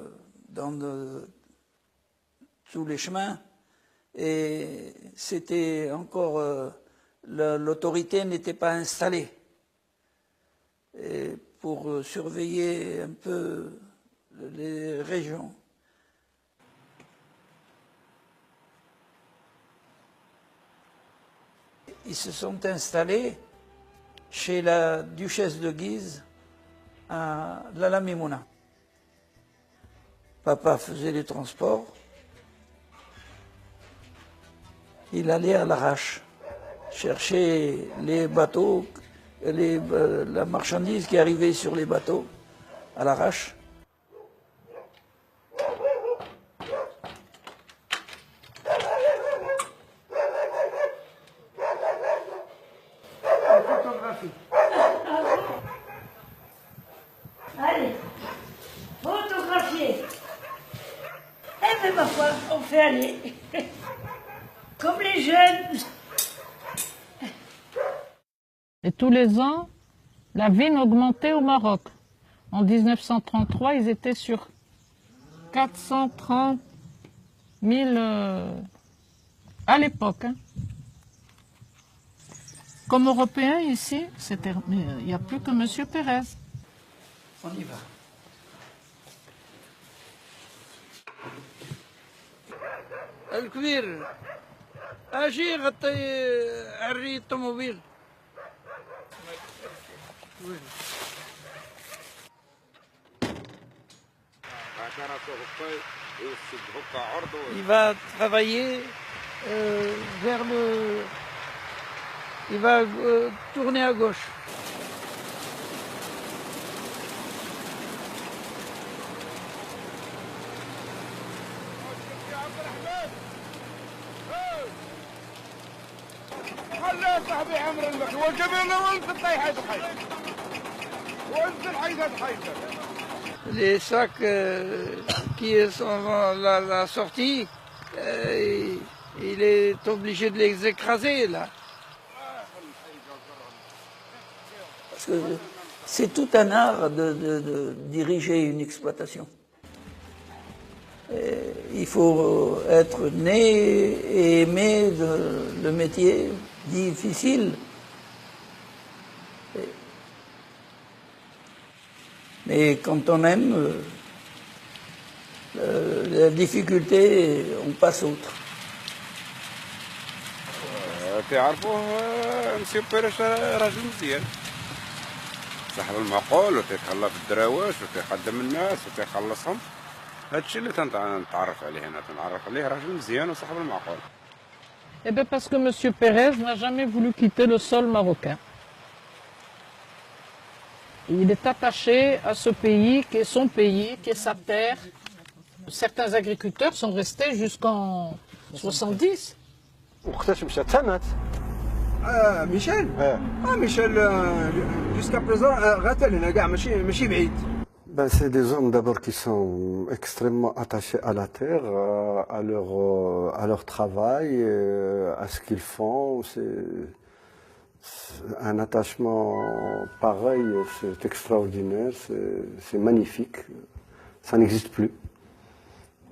dans tous les chemins, et c'était encore l'autorité n'était pas installée. Et pour surveiller un peu les régions. Ils se sont installés chez la duchesse de Guise à Lala Mimouna. Papa faisait les transports. Il allait à l'arrache chercher les bateaux, la marchandise qui arrivait sur les bateaux à l'arrache. Allez, photographier. Eh bien, ma foi, on fait aller. Comme les jeunes. Et tous les ans, la vigne augmentait au Maroc. En 1933, ils étaient sur 430 000 à l'époque. Hein. Comme Européens ici, il n'y a plus que M. Pérez. On y va. الكبير اجي غطي عري الطوموبيل. Il va travailler vers le... Il va tourner à gauche. صاحبي عمر المكي وجبنا وانت طيحة بحيث وانت الحيثة بحيث. Les sacs qui sont à la sortie, il est obligé de les écraser là. Parce que c'est tout un art de diriger une exploitation. Il faut être né et aimer le métier difficile. Mais quand on aime, la difficulté, on passe outre. تعرفوه مسيو بيريش راجل مزيان صاحب المعقول وتيتهلا في الدراواش وتيخدم الناس وتيخلصهم. هادشي اللي تنتعرف عليه هنا، تنعرف عليه راجل مزيان وصاحب المعقول. Eh bien parce que M. Pérez n'a jamais voulu quitter le sol marocain. Il est attaché à ce pays, qui est son pays, qui est sa terre. Certains agriculteurs sont restés jusqu'en 70. وقتاش مشات سنة؟ ميشيل؟ ميشيل jusqu'à présent غاتلنا كاع ماشي بعيد. Ben, c'est des hommes d'abord qui sont extrêmement attachés à la terre, à leur travail, à ce qu'ils font. Un attachement pareil, c'est extraordinaire, c'est magnifique, ça n'existe plus.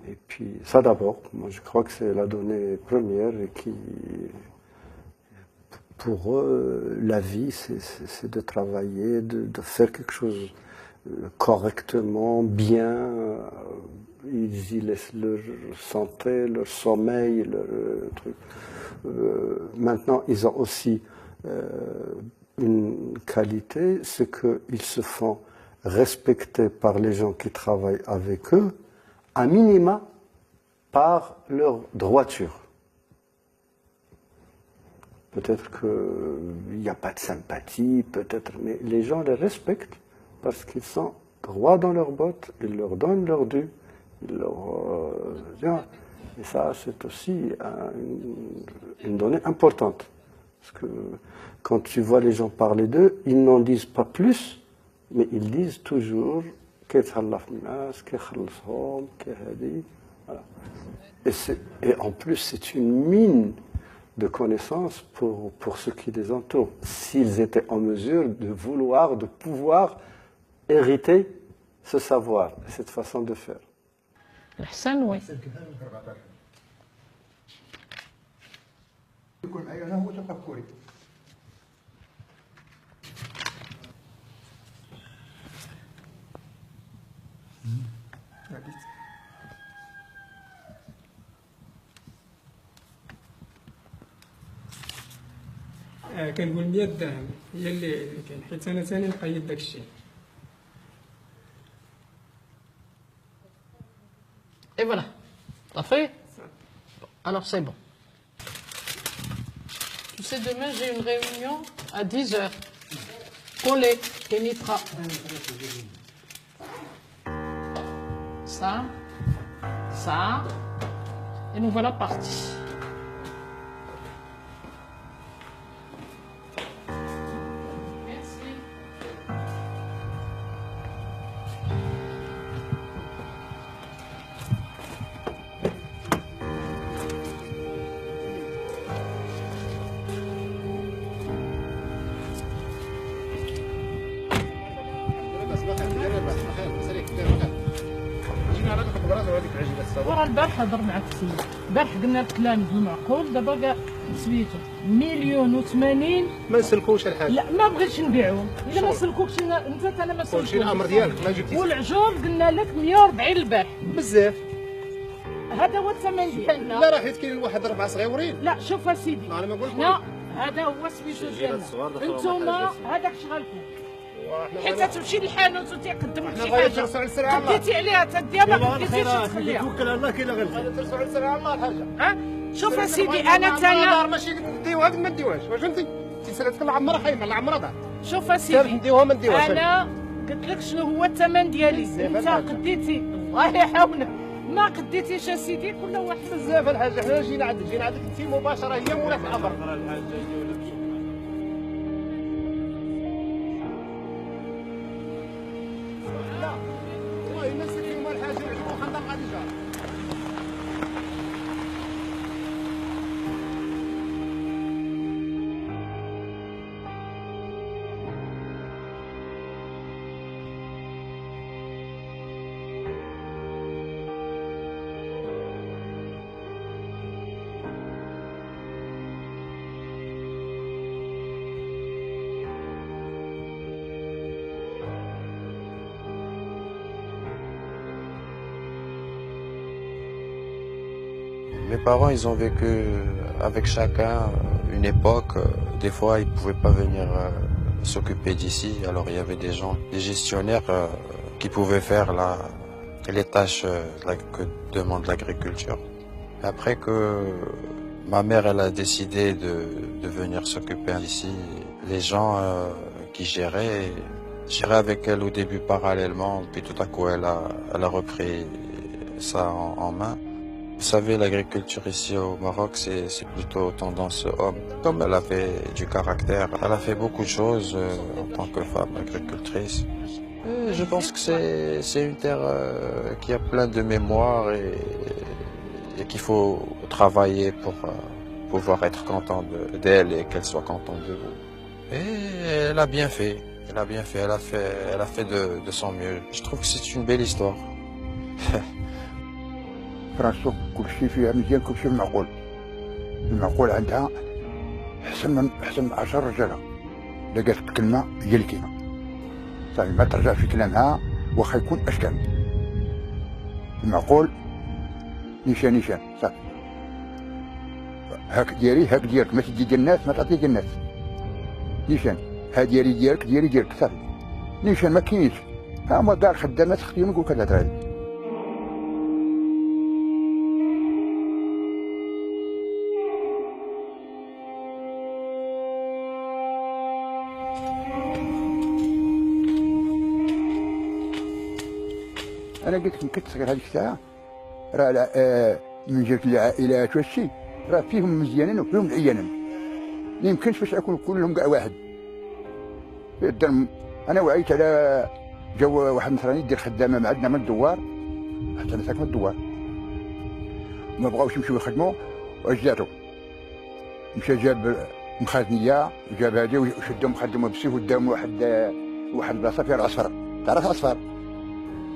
Et puis ça d'abord, moi je crois que c'est la donnée première et qui, pour eux, la vie, c'est de travailler, de faire quelque chose correctement, bien. Ils y laissent leur santé, leur sommeil, leur truc. Maintenant, ils ont aussi une qualité, c'est qu'ils se font respecter par les gens qui travaillent avec eux, à minima par leur droiture. Peut-être qu'il n'y a pas de sympathie, peut-être, mais les gens les respectent parce qu'ils sont droits dans leurs bottes, ils leur donnent leur dû. Et ça, c'est aussi une donnée importante. Parce que quand tu vois les gens parler d'eux, ils n'en disent pas plus, mais ils disent toujours voilà. Et en plus, c'est une mine de connaissances pour ceux qui les entourent. S'ils étaient en mesure de pouvoir hériter ce savoir, cette façon de faire. الحسن وين؟ يكون معي انا هو تفكري. كنقول 100 درهم هي اللي كاين حيت انا ثاني نقيد داك الشيء. Et voilà. T'as fait? Alors c'est bon. Tu sais, demain j'ai une réunion à 10h. Collé, Kenitra. Ça, ça. Et nous voilà partis. ورا البارح هضر معك السيد، البارح قلنا لك كلام معقول، دابا كاع سميتو 1,080,000. ما نسلكوش الحاجه. لا ما بغيتش نبيعهم، الا ما سلكوكش انت انا ما سلكوش. كلشي الامر ديالك ما جبتيش. والعجول قلنا لك 140 البارح. بزاف. هذا هو الثمن ديالنا. لا راه حيت كاين واحد 4 صغيورين. لا شوف اسيدي. انا ما نقولش. لا هذا هو سميتو ديالنا. انتوما هذاك شغلكم. حيت تمشي للحانوت وتيقدم لك شي حاجه قديتي عليها تديها ما قديتيش تخليها. توكل على الله كاين غير ترسل على السرعه الله الحاجه. ها شوف اسيدي انا تايا ماشي نديوها ما نديوهاش واش فهمتي تيسالتك العمره خايمه العمره دار. شوف اسيدي نديوها ما نديوهاش. انا قلت لك شنو هو الثمن ديالي انت قديتي الله يحاولك ما قديتيش اسيدي كل واحد بزاف الحاجه حنا جينا عندك انت مباشره هي مولا في الامر. Mes parents, ils ont vécu avec chacun une époque. Des fois, ils ne pouvaient pas venir s'occuper d'ici. Alors, il y avait des gens, des gestionnaires qui pouvaient faire les tâches que demande l'agriculture. Après que ma mère, elle a décidé de venir s'occuper d'ici, les gens qui géraient avec elle au début parallèlement. Puis tout à coup, elle a repris ça en main. Vous savez, l'agriculture ici au Maroc, c'est plutôt tendance homme. Comme elle avait du caractère, elle a fait beaucoup de choses en tant que femme agricultrice. Et je pense que c'est une terre qui a plein de mémoire et qu'il faut travailler pour pouvoir être content d'elle et qu'elle soit contente de vous. Et elle a bien fait. Elle a bien fait. Elle a fait de son mieux. Je trouve que c'est une belle histoire. فرنسا كل شيء فيها مزيان، كل شيء معقول. المعقول عندها أحسن من 10 رجالة. إذا قالت كلمة هي الكلمة. صافي ما ترجعش في كلامها واخا يكون اش كان. المعقول نيشان صافي. هاك ديالي هاك ديالك، ما تدي ديال الناس ما تعطي ديال الناس. نيشان ها ديالي ديالك ديالي ديالك صافي. نيشان ما كاينش. ها هما كاع الخدامات اختي يقول لك هاد الهضره هادي. انا قلت لك يمكن تصغير هذيك الساعه راه من جهه العائلات والشي راه فيهم مزيانين وفيهم العيانين. ما يمكنش باش يكون كلهم كاع واحد. انا وعيت على جو واحد نصراني يدير خدامه مع عندنا من الدوار، حتى انا ساكن في الدوار، ما بغاوش يمشيو يخدموا واجاتو. مشى جاب مخازنيه وجاب هادي وشدهم خدموا بالسيف وداهم واحد البلاصه فيها العصفر. تعرف العصفر؟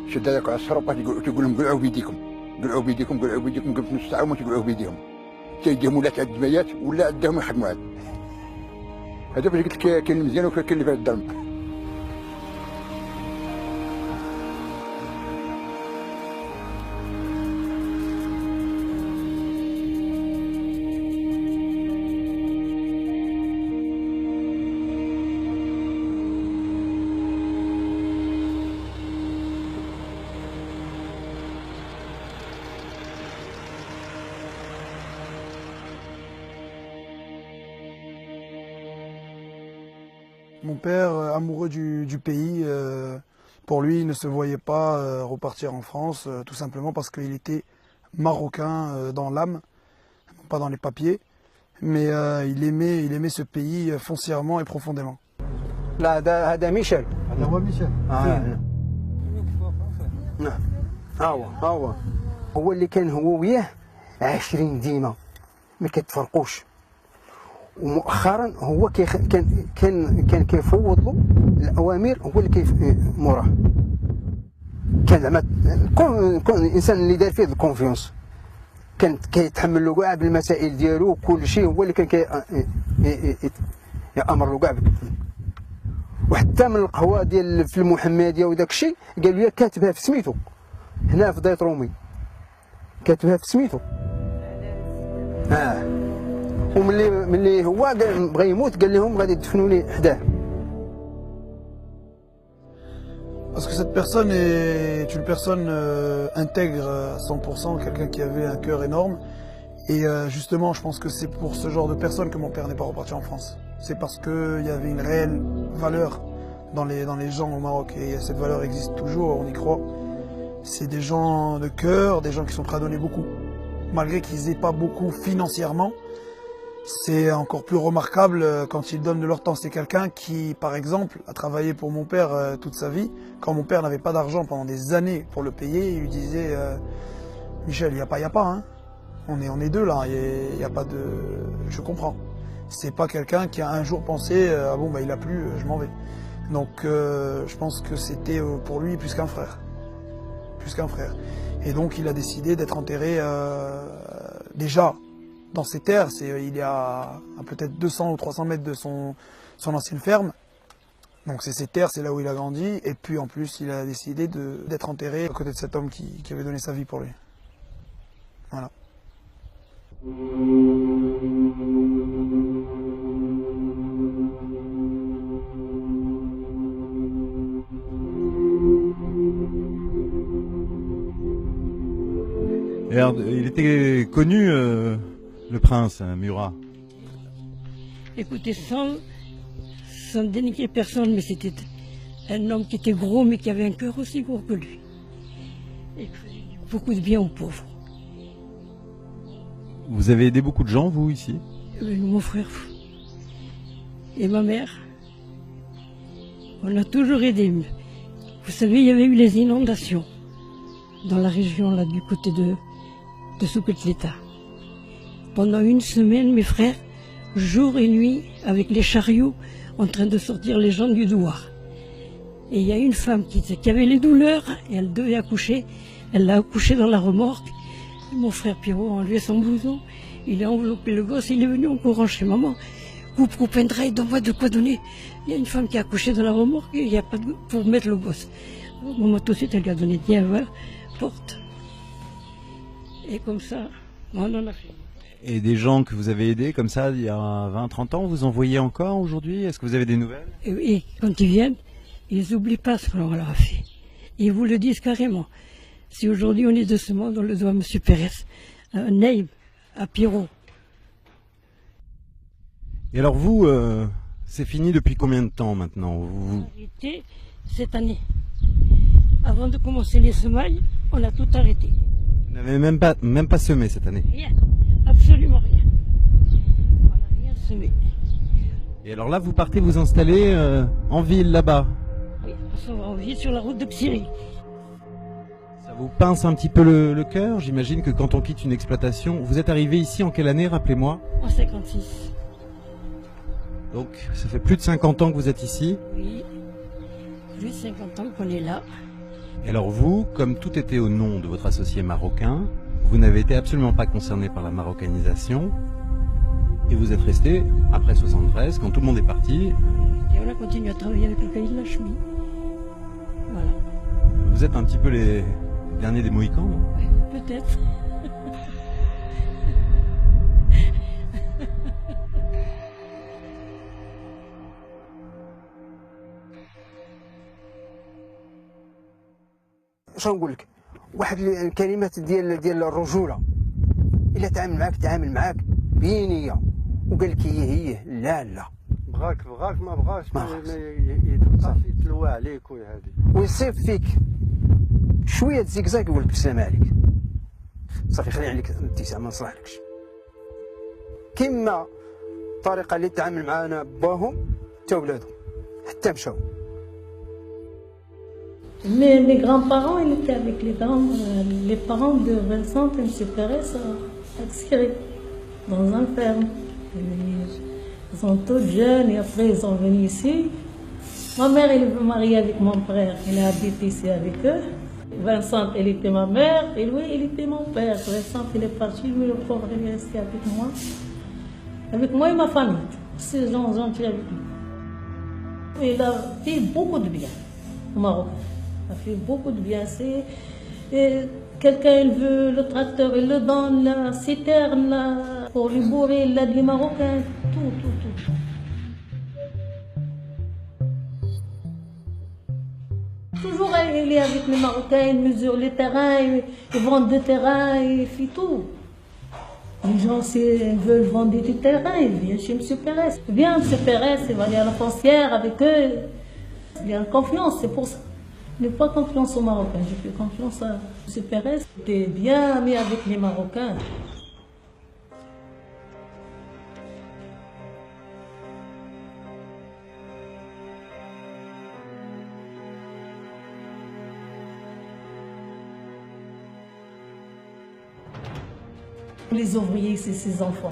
شد هذاك العصفر وبقى تيقول لهم قلعوا بيديكم قلعوا بيديكم قلعوا بيديكم، قبل نص ساعه وما تيقلعوا بيديهم. تيديهم ولات عند الدميات ولا عندهم يخدموا عاد. هذا باش قلت لك كاين المزيان وكاين اللي فيه الظلم. Mon père, amoureux du pays, pour lui, il ne se voyait pas repartir en France, tout simplement parce qu'il était marocain dans l'âme, pas dans les papiers, mais il aimait ce pays foncièrement et profondément. لا هذا ميشيل. هذا هو ميشيل. نعم. هو اللي كان هو وياه 20 ديما ما كيتفرقوش. ومؤخرا هو كان كيفوض له الاوامر، هو اللي موراه. كان زعما الانسان اللي دار فيه الكونفيونس، كان كيتحمل له كاع بالمسائل ديالو وكل شيء، هو اللي كان يامر له كاع. وحتى من القهوه ديال في المحمديه وداك الشيء قال لي كاتبها في سميتو هنا في دايت رومي، كاتبها في سميتو. وملي هو بغى يموت قال لهم غادي تدفنوني حداه. Parce que cette personne est une personne intègre à 100%, quelqu'un qui avait un cœur énorme. Et justement, je pense que c'est pour ce genre de personne que mon père n'est pas reparti en France. C'est parce qu'il y avait une réelle valeur dans les gens au Maroc. Et cette valeur existe toujours, on y croit. C'est des gens de cœur, des gens qui sont prêts à donner beaucoup. Malgré qu'ils n'aient pas beaucoup financièrement, c'est encore plus remarquable quand ils donnent de leur temps. C'est quelqu'un qui, par exemple, a travaillé pour mon père toute sa vie. Quand mon père n'avait pas d'argent pendant des années pour le payer, il lui disait Michel, il n'y a pas, hein. On est deux là, il n'y a pas de... Je comprends. C'est pas quelqu'un qui a un jour pensé ah bon, bah, il a plu, je m'en vais. Donc je pense que c'était pour lui plus qu'un frère. Plus qu'un frère. Et donc il a décidé d'être enterré déjà dans ces terres, il y a peut-être 200 ou 300 mètres de son ancienne ferme. Donc c'est ces terres, c'est là où il a grandi. Et puis en plus, il a décidé d'être enterré à côté de cet homme qui avait donné sa vie pour lui. Voilà. Et alors, il était connu, le prince Murat. Écoutez, sans dénigrer personne, mais c'était un homme qui était gros, mais qui avait un cœur aussi gros que lui. Et qui faisait beaucoup de bien aux pauvres. Vous avez aidé beaucoup de gens, vous, ici? Mon frère et ma mère, on a toujours aidé. Vous savez, il y avait eu les inondations dans la région, là, du côté de Souketleta. Pendant une semaine, mes frères, jour et nuit, avec les chariots, en train de sortir les gens du douar. Et il y a une femme qui avait les douleurs, et elle devait accoucher. Elle l'a accouché dans la remorque. Mon frère Pierrot a enlevé son blouson, il a enveloppé le gosse, il est venu en courant chez maman. Coupe un drap, donne-moi de quoi donner. Il y a une femme qui a accouché dans la remorque, il n'y a pas de pour mettre le gosse. Maman tout de suite, elle lui a donné, tiens, voilà, porte. Et comme ça, on en a fait. Et des gens que vous avez aidés comme ça il y a 20-30 ans, vous en voyez encore aujourd'hui? Est-ce que vous avez des nouvelles? Et oui, quand ils viennent, ils n'oublient pas ce qu'on leur a fait. Ils vous le disent carrément. Si aujourd'hui on est de ce monde, on le doit à M. Pérez, à Neib, à Pierrot. Et alors vous, c'est fini depuis combien de temps maintenant? On a arrêté cette année. Avant de commencer les semailles, on a tout arrêté. Vous n'avez même pas semé cette année? Rien, absolument rien. On n'a rien semé. Et alors là, vous partez vous installer en ville, là-bas? Oui, on vit sur la route de Xiri. Ça vous pince un petit peu le cœur? J'imagine que quand on quitte une exploitation... Vous êtes arrivé ici en quelle année, rappelez-moi? En 56. Donc, ça fait plus de 50 ans que vous êtes ici? Oui, plus de 50 ans qu'on est là. Et alors vous, comme tout était au nom de votre associé marocain, vous n'avez été absolument pas concerné par la marocanisation, et vous êtes resté, après 73, quand tout le monde est parti... Et on a continué à travailler avec le cahier de la chemise. Voilà. Vous êtes un petit peu les derniers des Mohicans, non? Peut-être. شنو نقول لك؟ واحد الكلمات ديال الرجوله الا تعامل معاك بنيه وقال لك هي لا بغاك ما بغاش يتبقى يتلوى عليك وهذه ويصيب فيك شويه زيكزاك يقول لك السلام عليك صافي خلي عليك الاتساع ما نصلحلكش كما الطريقه اللي تعامل معانا باهم حتى ولادهم حتى مشاو. Mes grands-parents, ils étaient avec les parents de Vincent et M. Pérez à Xiri, dans un ferme. Ils sont tous jeunes et après ils sont venus ici. Ma mère, elle est mariée avec mon frère, elle a habité ici avec eux. Vincent, elle était ma mère et lui, il était mon père. Vincent, il est parti, lui, le pauvre, il est resté avec moi. Avec moi et ma famille. Ces gens gentils avec lui. Il a fait beaucoup de bien au Maroc. Ça fait beaucoup de bien. Quelqu'un il veut le tracteur, il le donne, la citerne là, pour lui bourrer, il a des Marocains, tout. Toujours il est avec les Marocains, il mesure les terrains, il vend des terrains, il fait tout. Les gens, s'ils veulent vendre des terrains, ils viennent chez M. Pérez. Viens, M. Pérez, il va aller à la frontière avec eux. Il y a confiance, c'est pour ça. Je n'ai pas confiance aux Marocains, j'ai fait confiance à M. Pérez. J'étais bien ami avec les Marocains. Les ouvriers, c'est ses enfants.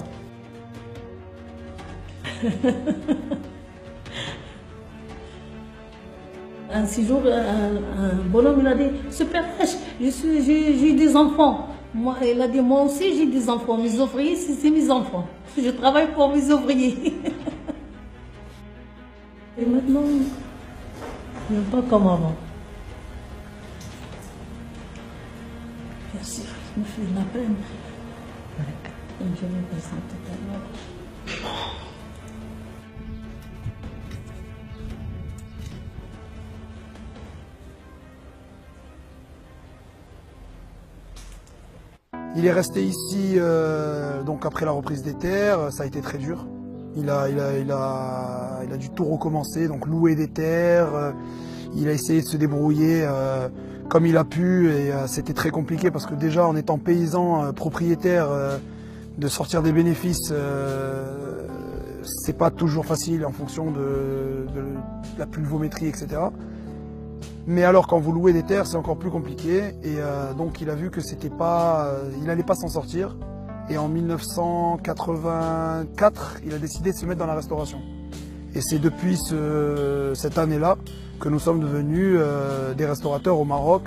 Un séjour, un bonhomme, il a dit, super riche, j'ai des enfants. Moi, il a dit, moi aussi j'ai des enfants. Mes ouvriers, c'est mes enfants. Je travaille pour mes ouvriers. Et maintenant, je ne pas comme avant. Bien sûr, je me fais de la peine. Comme je vais passer tout à l'heure. Il est resté ici donc après la reprise des terres, ça a été très dur. Il a dû tout recommencer, donc louer des terres. Il a essayé de se débrouiller comme il a pu et c'était très compliqué parce que déjà en étant paysan propriétaire, de sortir des bénéfices, c'est pas toujours facile en fonction de la pluviométrie, etc. Mais alors quand vous louez des terres, c'est encore plus compliqué et donc il a vu que c'était pas, il n'allait pas s'en sortir. Et en 1984, il a décidé de se mettre dans la restauration. Et c'est depuis cette année-là que nous sommes devenus des restaurateurs au Maroc.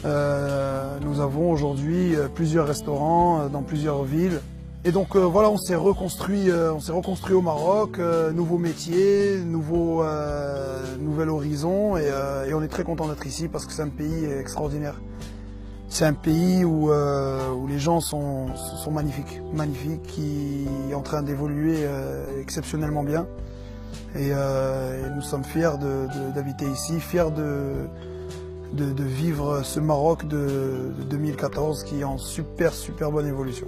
Nous avons aujourd'hui plusieurs restaurants dans plusieurs villes. Et donc voilà, on s'est reconstruit au Maroc, nouveau métier, nouvel horizon, et on est très content d'être ici parce que c'est un pays extraordinaire. C'est un pays où les gens sont magnifiques, qui est en train d'évoluer exceptionnellement bien. Et nous sommes fiers d'habiter ici, fiers de vivre ce Maroc de 2014 qui est en super bonne évolution.